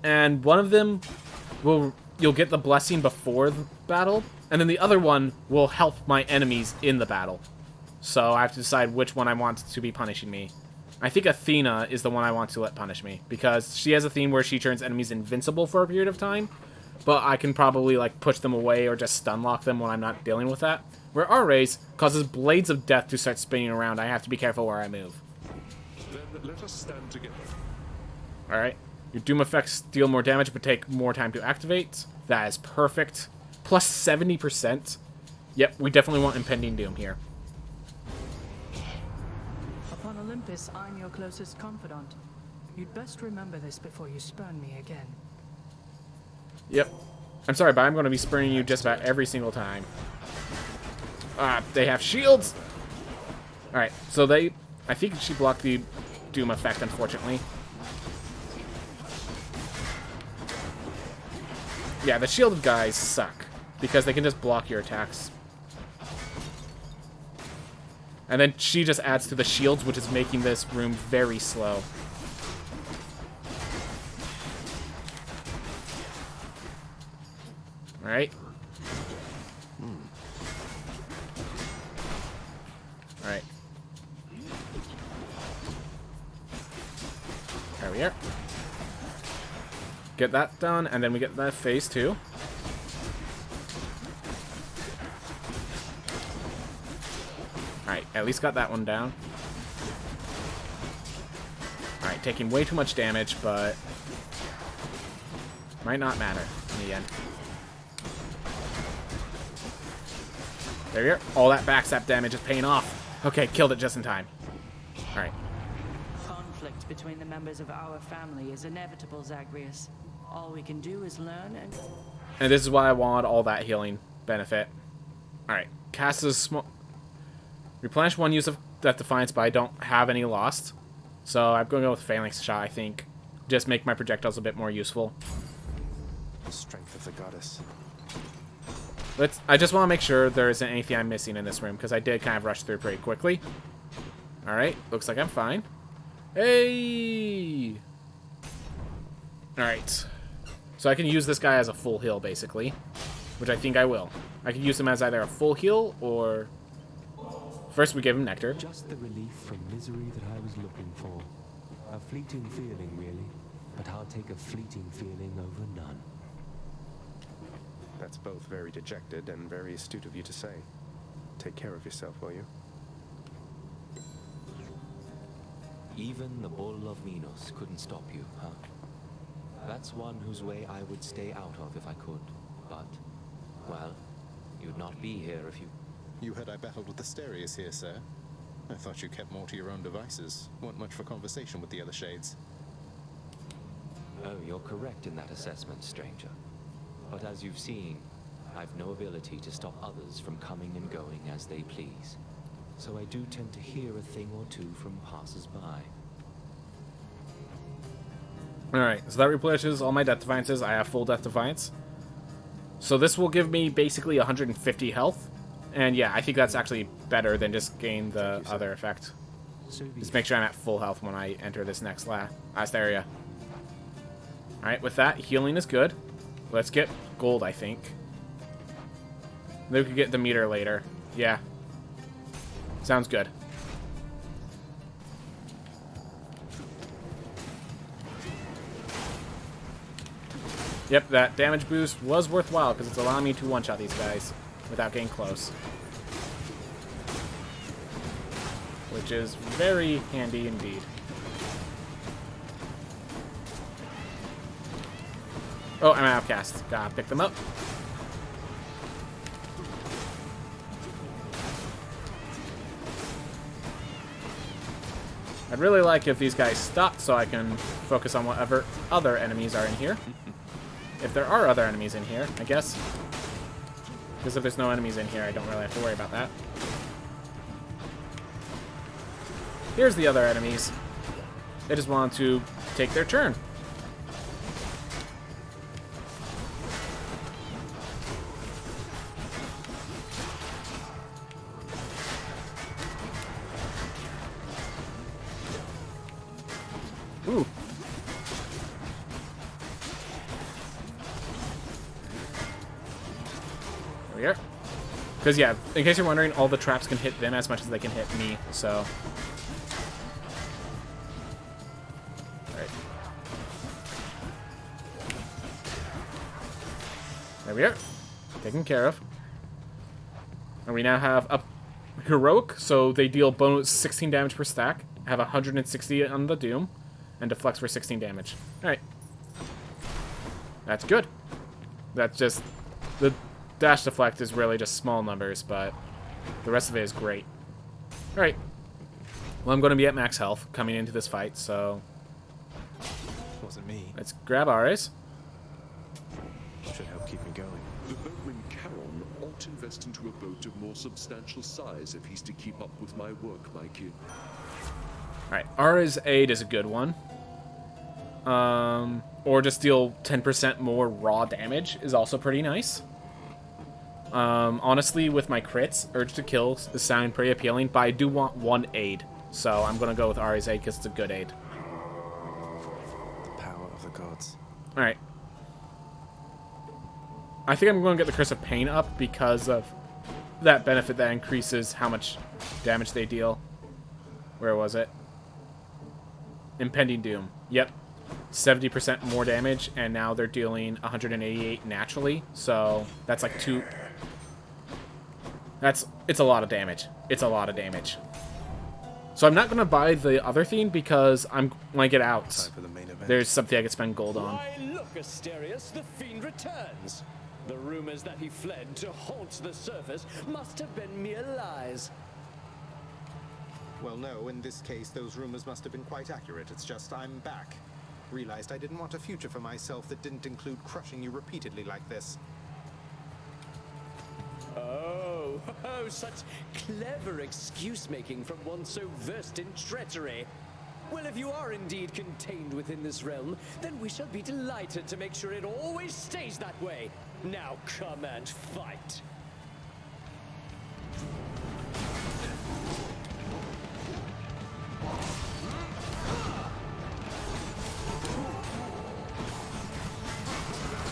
and one of them you'll get the blessing before the battle, and then the other one will help my enemies in the battle. So I have to decide which one I want to be punishing me. I think Athena is the one I want to let punish me, because she has a theme where she turns enemies invincible for a period of time, but I can probably like push them away or just stun lock them when I'm not dealing with that. Where Ares causes blades of death to start spinning around. I have to be careful where I move. Then let us stand together. Alright. Your Doom effects deal more damage but take more time to activate. That is perfect. Plus 70%. Yep, we definitely want Impending Doom here. Upon Olympus, I'm your closest confidant. You'd best remember this before you spurn me again. Yep. I'm sorry, but I'm going to be spurning you just about every single time. They have shields! Alright, so I think she blocked the Doom effect, unfortunately. Yeah, the shielded guys suck, because they can just block your attacks. And then she just adds to the shields, which is making this room very slow. Alright. Alright. There we are. Get that done, and then we get that phase 2. Alright, at least got that one down. Alright, taking way too much damage, but might not matter in the end. There we are. All that backstab damage is paying off. Okay, killed it just in time. Alright. Conflict between the members of our family is inevitable, Zagreus. All we can do is learn and this is why I want all that healing benefit. Alright. Cast a small... Replenish one use of that Defiance, but I don't have any lost. So I'm going to go with Phalanx Shot, I think. Just make my projectiles a bit more useful. The strength of the goddess. I just want to make sure there isn't anything I'm missing in this room, because I did kind of rush through pretty quickly. Alright, looks like I'm fine. Hey! Alright. So I can use this guy as a full heal, basically. Which I think I will. I can use him as either a full heal, or... First we give him Nectar. Just the relief from misery that I was looking for. A fleeting feeling, really. But I'll take a fleeting feeling over none. That's both very dejected and very astute of you to say. Take care of yourself, will you? Even the Bull of Minos couldn't stop you, huh? That's one whose way I would stay out of if I could. But, well, you'd not be here if you... You heard I battled with Asterius here, sir. I thought you kept more to your own devices. Weren't much for conversation with the other shades. Oh, you're correct in that assessment, stranger. But as you've seen, I've no ability to stop others from coming and going as they please. So I do tend to hear a thing or two from passers-by. Alright, so that replenishes all my Death Defiances. I have full Death Defiance. So this will give me basically 150 health. And yeah, I think that's actually better than just gain the other effect. Just make sure I'm at full health when I enter this next last area. Alright, with that, healing is good. Let's get gold, I think. Then we could get the meter later. Yeah. Sounds good. Yep, that damage boost was worthwhile because it's allowing me to one-shot these guys without getting close. Which is very handy indeed. Oh, I'm an outcast. Gotta pick them up. I'd really like if these guys stopped so I can focus on whatever other enemies are in here. If there are other enemies in here, I guess. Because if there's no enemies in here, I don't really have to worry about that. Here's the other enemies. They just want to take their turn. Ooh. There we are. Because, yeah, in case you're wondering, all the traps can hit them as much as they can hit me, so... Alright. There we are. Taken care of. And we now have a Heroic, so they deal bonus 16 damage per stack. Have 160 on the Doom. And deflects for 16 damage. Alright. That's good. That's just... The dash deflect is really just small numbers, but the rest of it is great. Alright. Well, I'm going to be at max health coming into this fight, so... Wasn't me. Let's grab Ares. Should help keep me going. The boatman Charon ought to invest into a boat of more substantial size if he's to keep up with my work, my kid. Alright, Ares aid is a good one. Or just deal 10% more raw damage is also pretty nice. Honestly, with my crits, Urge to Kill is sounding pretty appealing, but I do want one aid. So I'm going to go with Ares aid because it's a good aid. The power of the gods. Alright. I think I'm going to get the Curse of Pain up because of that benefit that increases how much damage they deal. Where was it? Impending Doom. Yep. 70% more damage, and now they're dealing 188 naturally. So that's like two... It's a lot of damage. It's a lot of damage. So I'm not going to buy the other thing because when I get out, there's something I could spend gold on. Why, look, Asterius, the fiend returns. The rumors that he fled to haunt the surface must have been mere lies. Well, no, in this case, those rumors must have been quite accurate. It's just I'm back. Realized I didn't want a future for myself that didn't include crushing you repeatedly like this. Oh, such clever excuse-making from one so versed in treachery. Well, if you are indeed contained within this realm, then we shall be delighted to make sure it always stays that way. Now come and fight.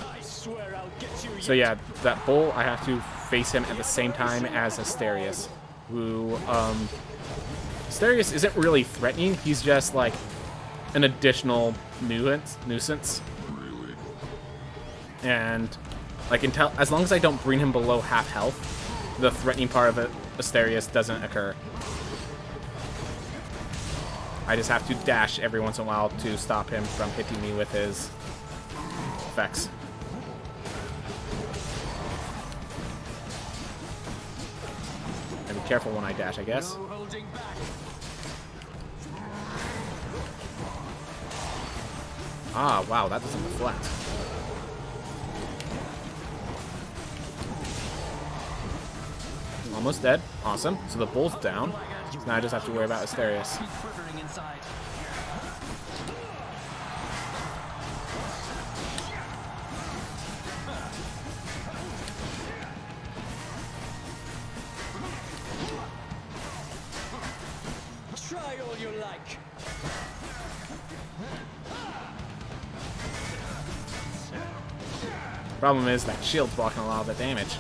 I swear I'll get you. So yeah, that bull, I have to face him at the same time as Asterius, who, Asterius isn't really threatening, he's just like an additional nuisance. Really? And like as long as I don't bring him below half health, the threatening part of Asterius doesn't occur. I just have to dash every once in a while to stop him from hitting me with his effects. And be careful when I dash, I guess. No holding back. Ah, wow, that doesn't deflect. Almost dead. Awesome. So the bull's down. So now I just have to worry about Asterius. Try all you like. Problem is that shield's blocking a lot of the damage.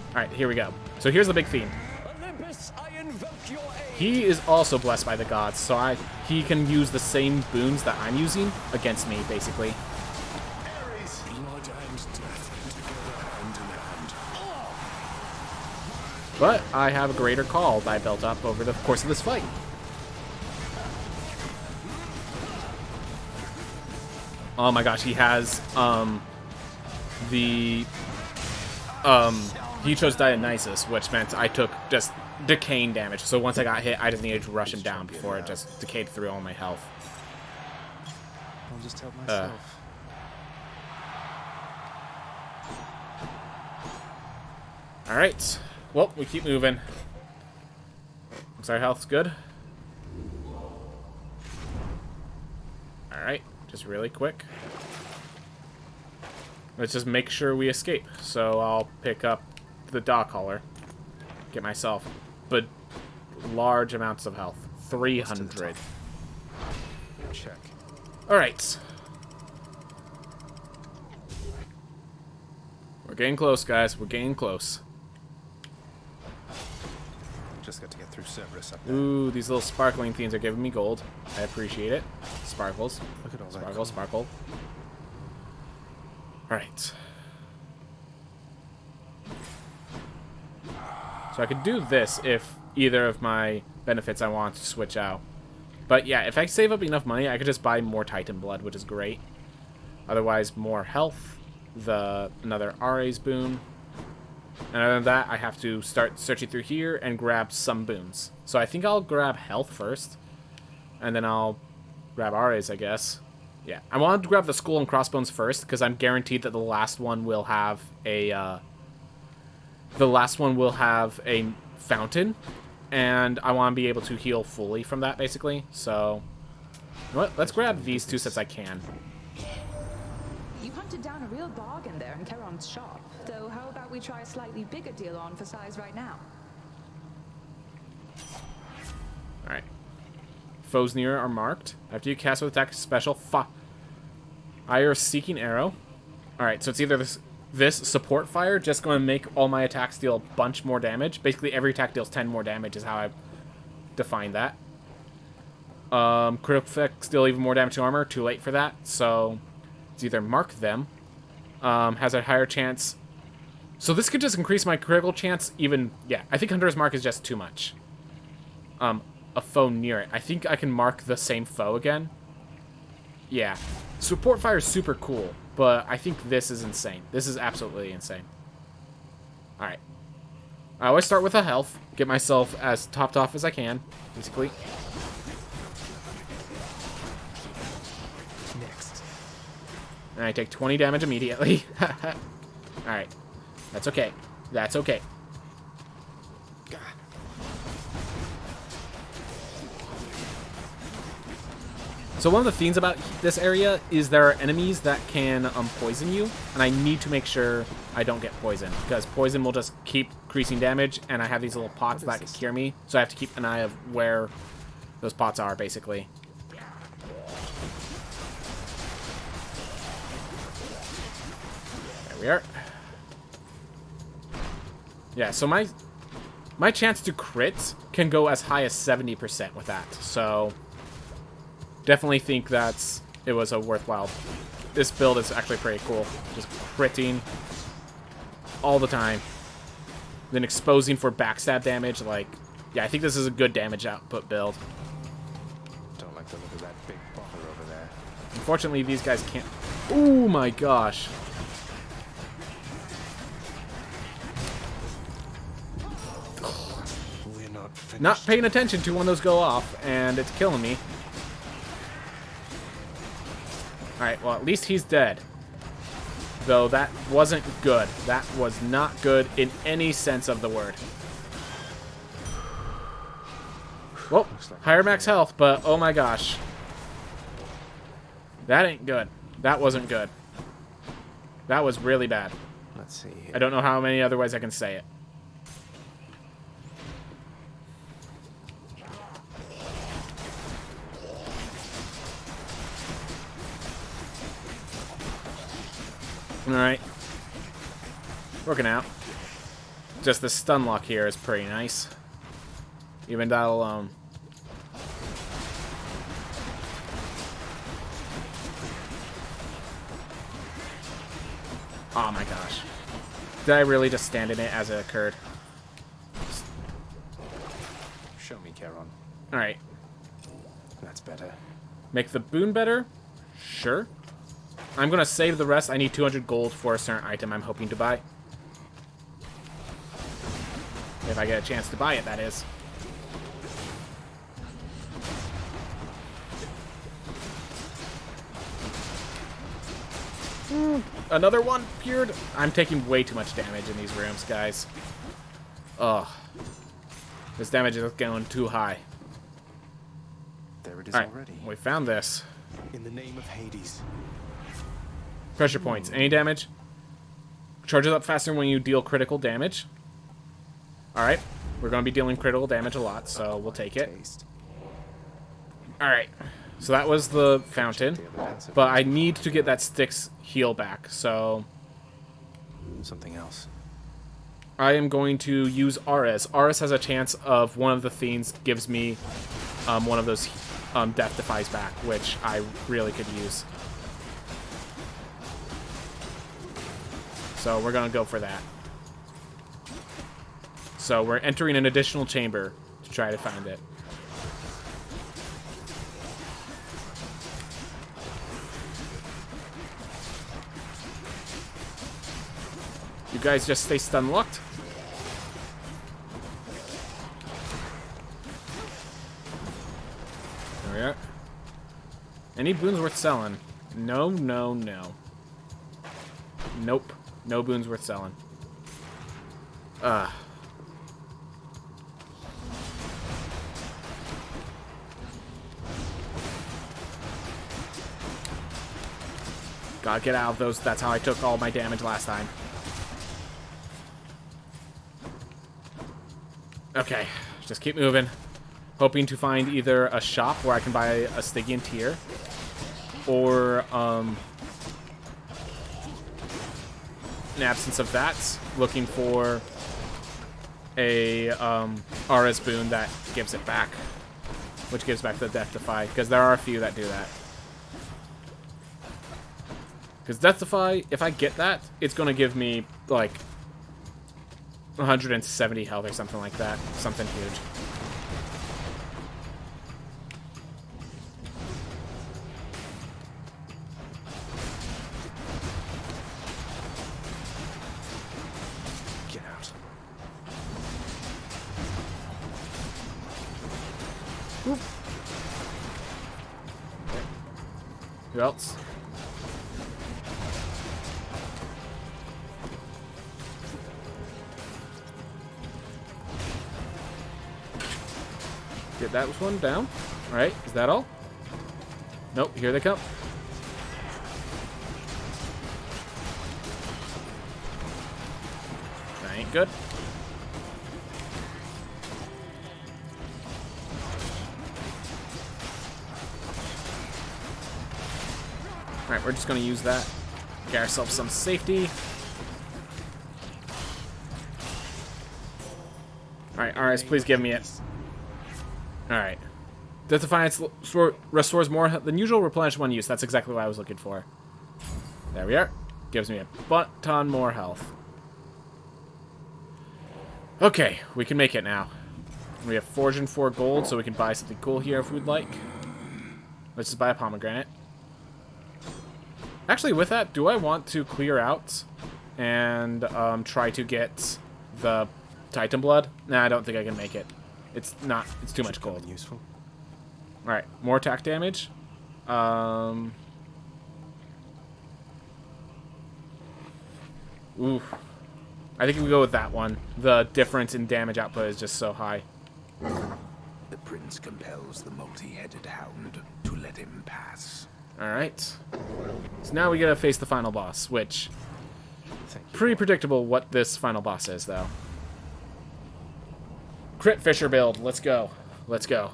Alright, here we go. So here's the big theme. Olympus, I invoke your aid. He is also blessed by the gods, so he can use the same boons that I'm using against me, basically. Ares, blood and death together hand in hand. But I have a greater call that I built up over the course of this fight. Oh my gosh, he has, he chose Dionysus, which meant I took just decaying damage. So once I got hit, I just needed to rush him down before it just decayed through all my health. I'll just help myself. Alright. Well, we keep moving. Looks our health's good. Alright, just really quick. Let's just make sure we escape. So I'll pick up the dog collar. Get myself but large amounts of health. 300. Check. Alright. We're getting close, guys. We're getting close. Just got to get through Cerberus up there. Ooh, these little sparkling things are giving me gold. I appreciate it. Sparkles. Look at all that. Sparkle, sparkle. Alright. So I could do this if either of my benefits I want to switch out. But yeah, if I save up enough money, I could just buy more Titan Blood, which is great. Otherwise, more health. Another Ares boon. And other than that, I have to start searching through here and grab some boons. So I think I'll grab health first. And then I'll grab Ares, I guess. Yeah, I wanted to grab the Skull and Crossbones first, because I'm guaranteed that the last one will have a, fountain. And I want to be able to heal fully from that, basically. So, you know what? Let's grab these two sets I can. You hunted down a real bargain there in Charon's shop. Though how about we try a slightly bigger deal on for size right now? Alright. Foes near are marked. After you cast with attack special, fire seeking arrow. Alright, so it's either this support fire, just going to make all my attacks deal a bunch more damage. Basically, every attack deals 10 more damage is how I define that. Critical effects deal even more damage to armor. Too late for that. So, it's either mark them. Has a higher chance. So this could just increase my critical chance even... Yeah, I think Hunter's Mark is just too much. A foe near it. I think I can mark the same foe again. Yeah. Support fire is super cool, but I think this is insane. This is absolutely insane. Alright. I always start with a health. Get myself as topped off as I can, basically. Next. And I take 20 damage immediately. Alright. That's okay. That's okay. So one of the things about this area is there are enemies that can poison you, and I need to make sure I don't get poisoned, because poison will just keep increasing damage, and I have these little pots that can cure me, so I have to keep an eye of where those pots are, basically. There we are. Yeah, so my chance to crit can go as high as 70% with that, so... Definitely think it was a worthwhile. This build is actually pretty cool. Just critting all the time. Then exposing for backstab damage. Like, yeah, I think this is a good damage output build. Don't like the look of that big bother over there. Unfortunately, these guys can't... Oh my gosh. We're not finished. Not paying attention to when those go off, and it's killing me. Alright, well, at least he's dead. Though that wasn't good. That was not good in any sense of the word. Well, higher max health, but oh my gosh. That ain't good. That wasn't good. That was really bad. Let's see here. I don't know how many other ways I can say it. Alright. Working out. Just the stun lock here is pretty nice. Even that alone. Oh my gosh. Did I really just stand in it as it occurred? Show me, Charon. Alright. That's better. Make the boon better? Sure. I'm gonna save the rest. I need 200 gold for a certain item I'm hoping to buy. If I get a chance to buy it, that is. Another one appeared. I'm taking way too much damage in these rooms, guys. Ugh. This damage is going too high. There it is already. We found this. In the name of Hades. Pressure points. Any damage? Charges up faster when you deal critical damage. Alright. We're going to be dealing critical damage a lot, so we'll take it. Alright. So that was the fountain. But I need to get that Styx heal back, so... Something else. I am going to use Ares. Ares has a chance of one of the fiends gives me one of those death defies back, which I really could use. So we're going to go for that. So we're entering an additional chamber to try to find it. You guys just stay stun locked. There we are. Any boons worth selling? No, no, no. Nope. No boons worth selling. Gotta get out of those. That's how I took all my damage last time. Okay, just keep moving. Hoping to find either a shop where I can buy a Stygian tier, or in absence of that, looking for a Ares boon that gives it back, which gives back the Death Defy, because there are a few that do that. Because Death Defy, if I get that, it's going to give me, like, 170 health or something like that. Something huge. Get out. Oop. Okay. Who else? Get that one down. Alright, is that all? Nope, here they come. That ain't good. Alright, we're just gonna use that. Get ourselves some safety. Alright, Ares, please give me it. Alright. Death Defiance restores more than usual replenishment when used. That's exactly what I was looking for. There we are. Gives me a ton more health. Okay, we can make it now. We have Forge and 4 gold, so we can buy something cool here if we'd like. Let's just buy a pomegranate. Actually, with that, do I want to clear out and try to get the Titan Blood? Nah, I don't think I can make it. It's too much gold. Useful. Alright, more attack damage. Ooh. I think we go with that one. The difference in damage output is just so high. The prince compels the multi-headed hound to let him pass. Alright. So now we gotta face the final boss, which... Pretty predictable what this final boss is, though. Crit Fisher build. Let's go. Let's go.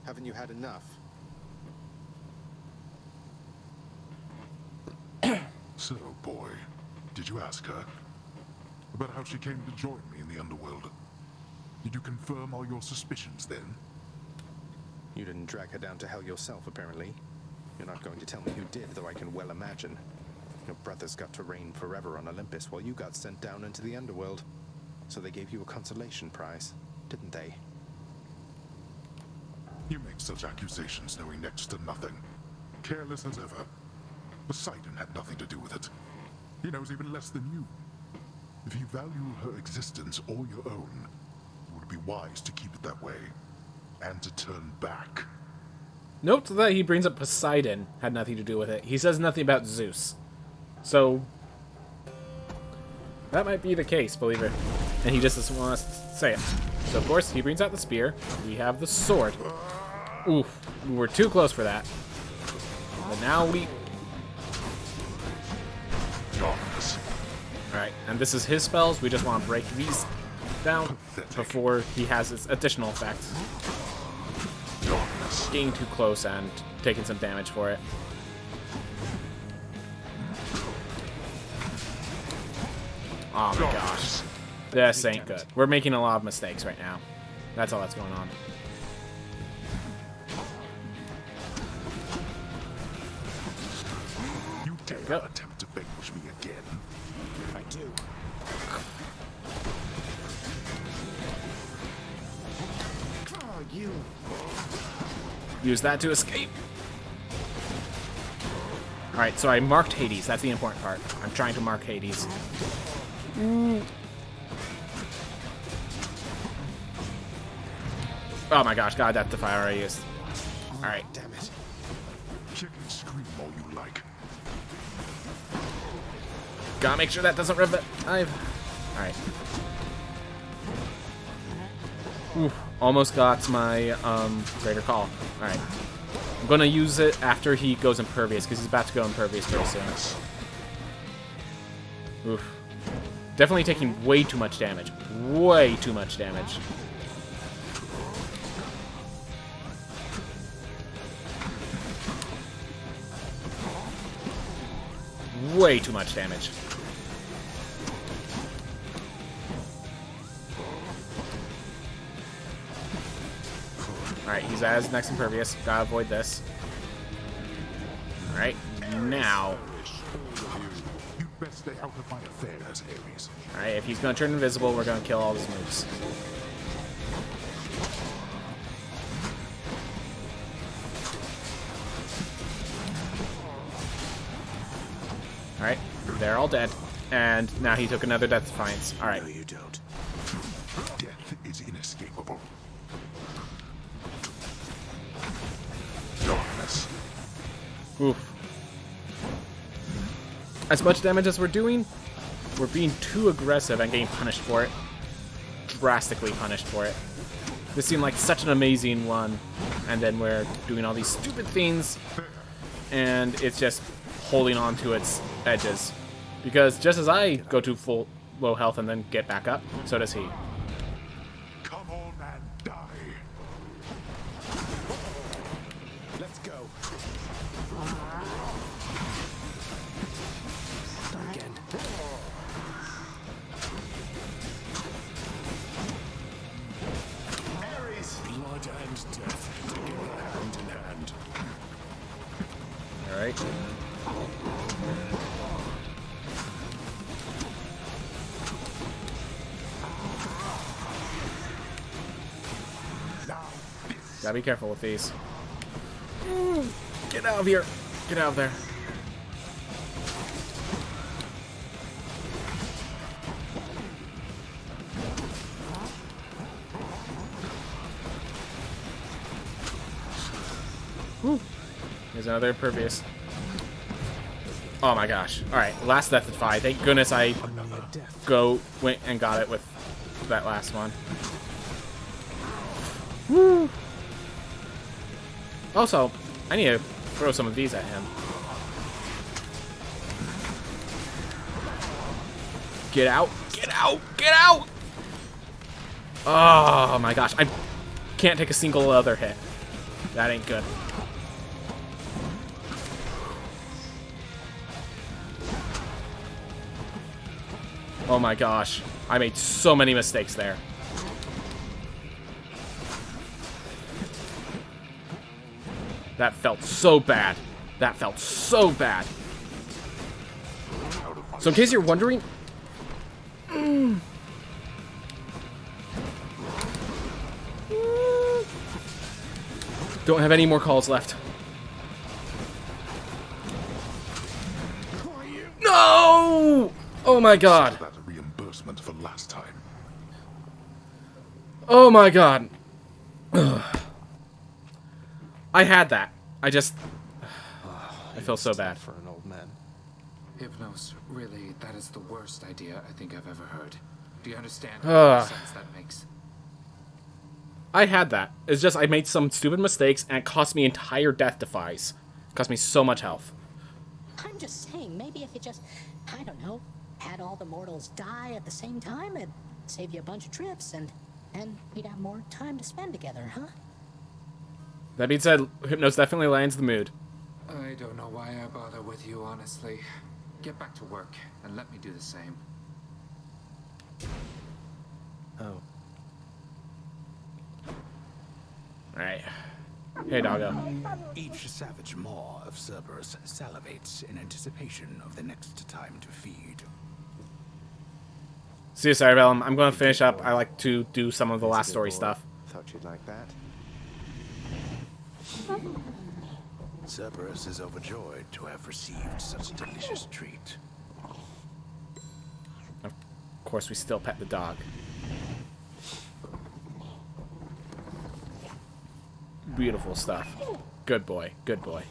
Haven't you had enough? So, boy, did you ask her about how she came to join me in the underworld? Did you confirm all your suspicions then? You didn't drag her down to hell yourself, apparently. You're not going to tell me who did, though I can well imagine. Your brothers got to reign forever on Olympus while you got sent down into the underworld. So they gave you a consolation prize, didn't they? You make such accusations knowing next to nothing. Careless as ever. Poseidon had nothing to do with it. He knows even less than you. If you value her existence or your own, it would be wise to keep it that way. And to turn back. Note that he brings up Poseidon had nothing to do with it. He says nothing about Zeus. So, that might be the case, believe it. And he just doesn't want us to say it. So, of course, he brings out the spear. We have the sword. Oof, we were too close for that. But now we... Alright, and this is his spells. We just want to break these down before he has his additional effects. Getting too close and taking some damage for it. Oh my gosh. This ain't good. We're making a lot of mistakes right now. That's all that's going on. You dare attempt to vanquish me again. I do. Oh, you. Use that to escape. Alright, so I marked Hades. That's the important part. I'm trying to mark Hades. Oh my gosh, God, that Defier I used. Alright. Damn it. Kick and scream all you like. Gotta make sure that doesn't revive. Alright. Ooh, almost got my Greater Call. Alright. I'm gonna use it after he goes impervious, because he's about to go impervious very soon. Oof. Definitely taking way too much damage. Way too much damage. Way too much damage. Alright, he's at his next impervious. Gotta avoid this. Alright, now. You best stay out of my affairs, Ares. Alright, if he's gonna turn invisible, we're gonna kill all his moves. Alright, they're all dead. And now he took another Death Defiance. Alright. No, you don't. Death is inescapable. Darkness. Oof. As much damage as we're doing, we're being too aggressive and getting punished for it. Drastically punished for it. This seemed like such an amazing one, and then we're doing all these stupid things, and it's just holding on to its edges. Because just as I go to full low health and then get back up, so does he. Come on and die. Let's go. Again. Ares! Blood and death together hand in hand. Alright. Gotta be careful with these. Get out of here. Get out of there. Whew. Here's another impervious. Oh my gosh. Alright, last Deathify. Thank goodness I went and got it with that last one. Woo! Also, I need to throw some of these at him. Get out! Get out! Get out! Oh my gosh. I can't take a single other hit. That ain't good. Oh my gosh. I made so many mistakes there. That felt so bad. That felt so bad. So in case you're wondering... Don't have any more calls left. No! Oh my god. That a reimbursement for last time. Oh my god. Ugh. I had that. I just... I feel so bad. For an old man. Hypnos, really, that is the worst idea I think I've ever heard. Do you understand Ugh. how much sense that makes? I had that. It's just I made some stupid mistakes and it cost me entire death defies. It cost me so much health. I'm just saying, maybe if you just, I don't know, had all the mortals die at the same time, it'd save you a bunch of trips, and we'd have more time to spend together, huh? That being said, Hypnos definitely lands the mood. I don't know why I bother with you, honestly. Get back to work, and let me do the same. Oh. Alright. Hey, doggo. Each savage maw of Cerberus salivates in anticipation of the next time to feed. See you, Cerebellum. I'm going to finish up. I like to do some of the last story stuff. Thought you'd like that. Cerberus is overjoyed to have received such a delicious treat. Of course, we still pet the dog. Beautiful stuff. Good boy. Good boy.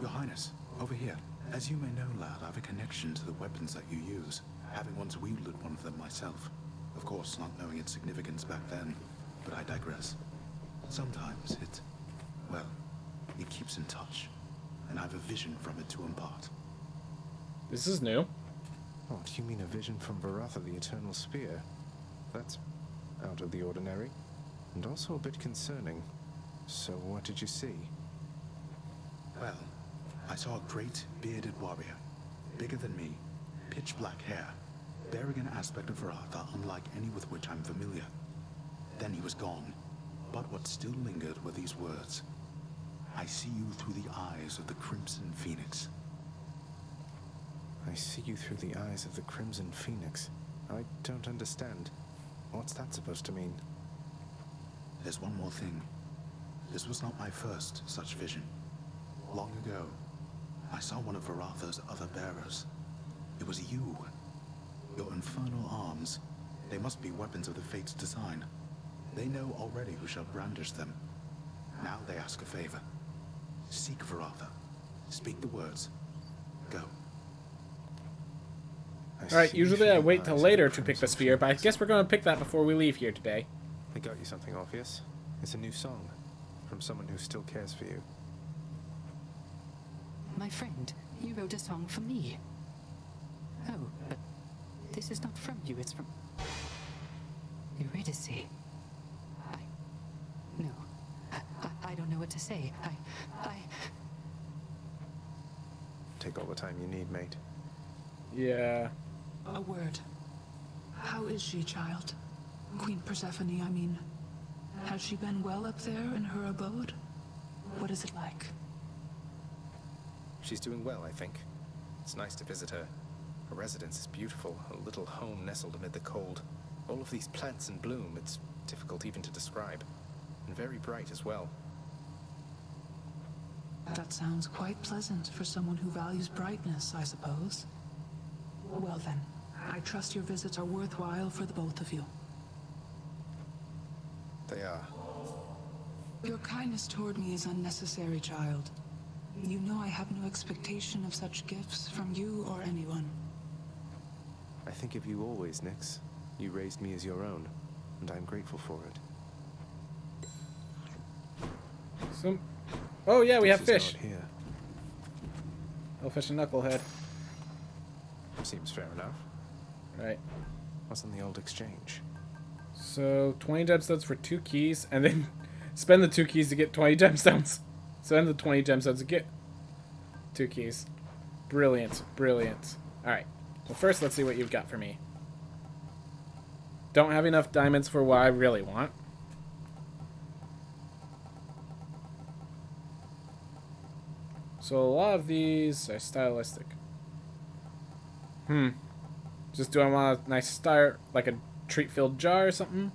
Your Highness, over here. As you may know, lad, I have a connection to the weapons that you use, having once wielded one of them myself. Of course, not knowing its significance back then, but I digress. Sometimes it, well, it keeps in touch, and I have a vision from it to impart. This is new. Oh, do you mean a vision from Varatha, the Eternal Spear? That's out of the ordinary, and also a bit concerning. So what did you see? Well, I saw a great, bearded warrior, bigger than me, pitch black hair, bearing an aspect of Varatha unlike any with which I'm familiar. Then he was gone, but what still lingered were these words. I see you through the eyes of the Crimson Phoenix. I see you through the eyes of the Crimson Phoenix. I don't understand. What's that supposed to mean? There's one more thing. This was not my first such vision. Long ago, I saw one of Varatha's other bearers. It was you. Your infernal arms. They must be weapons of the Fates' design. They know already who shall brandish them. Now they ask a favor. Seek Varatha. Speak the words. Go. Alright, usually I wait till later to pick the spear, but I guess we're going to pick that before we leave here today. I got you something, Orpheus. It's a new song. From someone who still cares for you. My friend, you wrote a song for me. Oh, but this is not from you, it's from Eurydice. No. I don't know what to say. Take all the time you need, mate. Yeah. A word. How is she, child? Queen Persephone, I mean. Has she been well up there in her abode? What is it like? She's doing well, I think. It's nice to visit her. Her residence is beautiful, a little home nestled amid the cold. All of these plants in bloom, it's difficult even to describe. And very bright as well. That sounds quite pleasant for someone who values brightness, I suppose. Well then, I trust your visits are worthwhile for the both of you. They are. Your kindness toward me is unnecessary, child. You know I have no expectation of such gifts from you or anyone. I think of you always, Nyx. You raised me as your own, and I'm grateful for it. Some... Oh yeah, we have This is fish. not here. Oh, fish and knucklehead. Seems fair enough. Right. What's in the old exchange? So 20 gemstones for 2 keys, and then spend the 2 keys to get 20 gemstones. Spend the 20 gemstones to get 2 keys. Brilliant, brilliant. All right. Well, first let's see what you've got for me. Don't have enough diamonds for what I really want. So a lot of these are stylistic. Just do I want a nice start, like a treat-filled jar or something?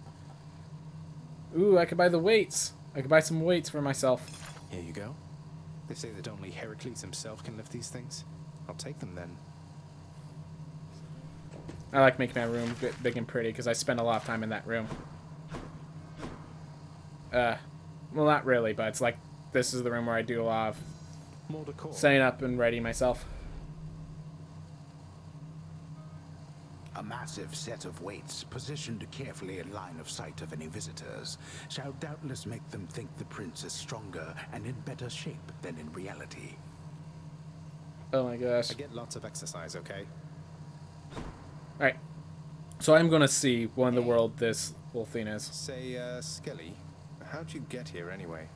Ooh, I could buy the weights. I could buy some weights for myself. Here you go. They say that only Heracles himself can lift these things. I'll take them then. I like making my room big and pretty because I spend a lot of time in that room. Well, not really, but it's like this is the room where I do a lot of More decor. setting up and readying myself. A massive set of weights, positioned carefully in line of sight of any visitors, shall doubtless make them think the prince is stronger and in better shape than in reality. Oh my gosh. I get lots of exercise, okay? Alright. So I'm gonna see what in the world this whole thing is. Say, Skelly, how'd you get here anyway?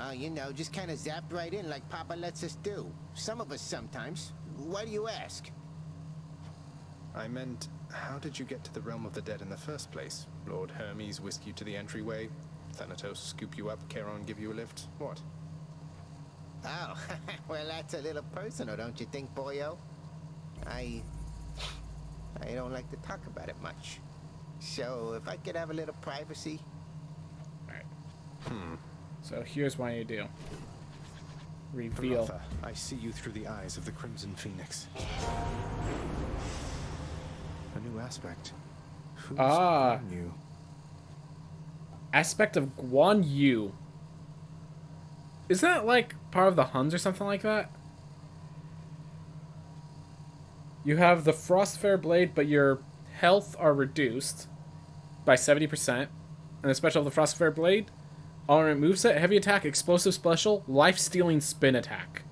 Oh, you know, just kind of zapped right in like Papa lets us do. Some of us sometimes. Why do you ask? I meant, how did you get to the realm of the dead in the first place? Lord Hermes whisk you to the entryway? Thanatos scoop you up, Charon give you a lift? What? Oh, well, that's a little personal, don't you think, boyo? I don't like to talk about it much. So, if I could have a little privacy... Alright. So here's what I need to do. Reveal. Martha, I see you through the eyes of the Crimson Phoenix. A new aspect. Who's on you? Aspect of Guan Yu. Isn't that like part of the Huns or something like that? You have the Frostfair Blade, but your health are reduced by 70%. And the special of the Frostfair Blade, alternate moveset, heavy attack, explosive special, life-stealing spin attack.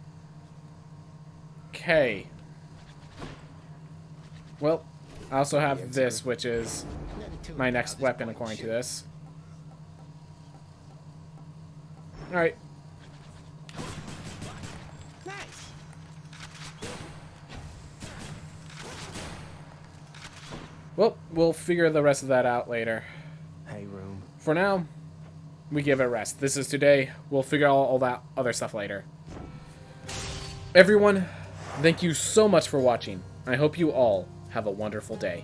Okay. Well, I also have this, which is my next weapon, according to this. Alright. Nice. Well, we'll figure the rest of that out later. Hey, room. For now, we give it a rest. This is today. We'll figure out all that other stuff later. Everyone, thank you so much for watching. I hope you all have a wonderful day.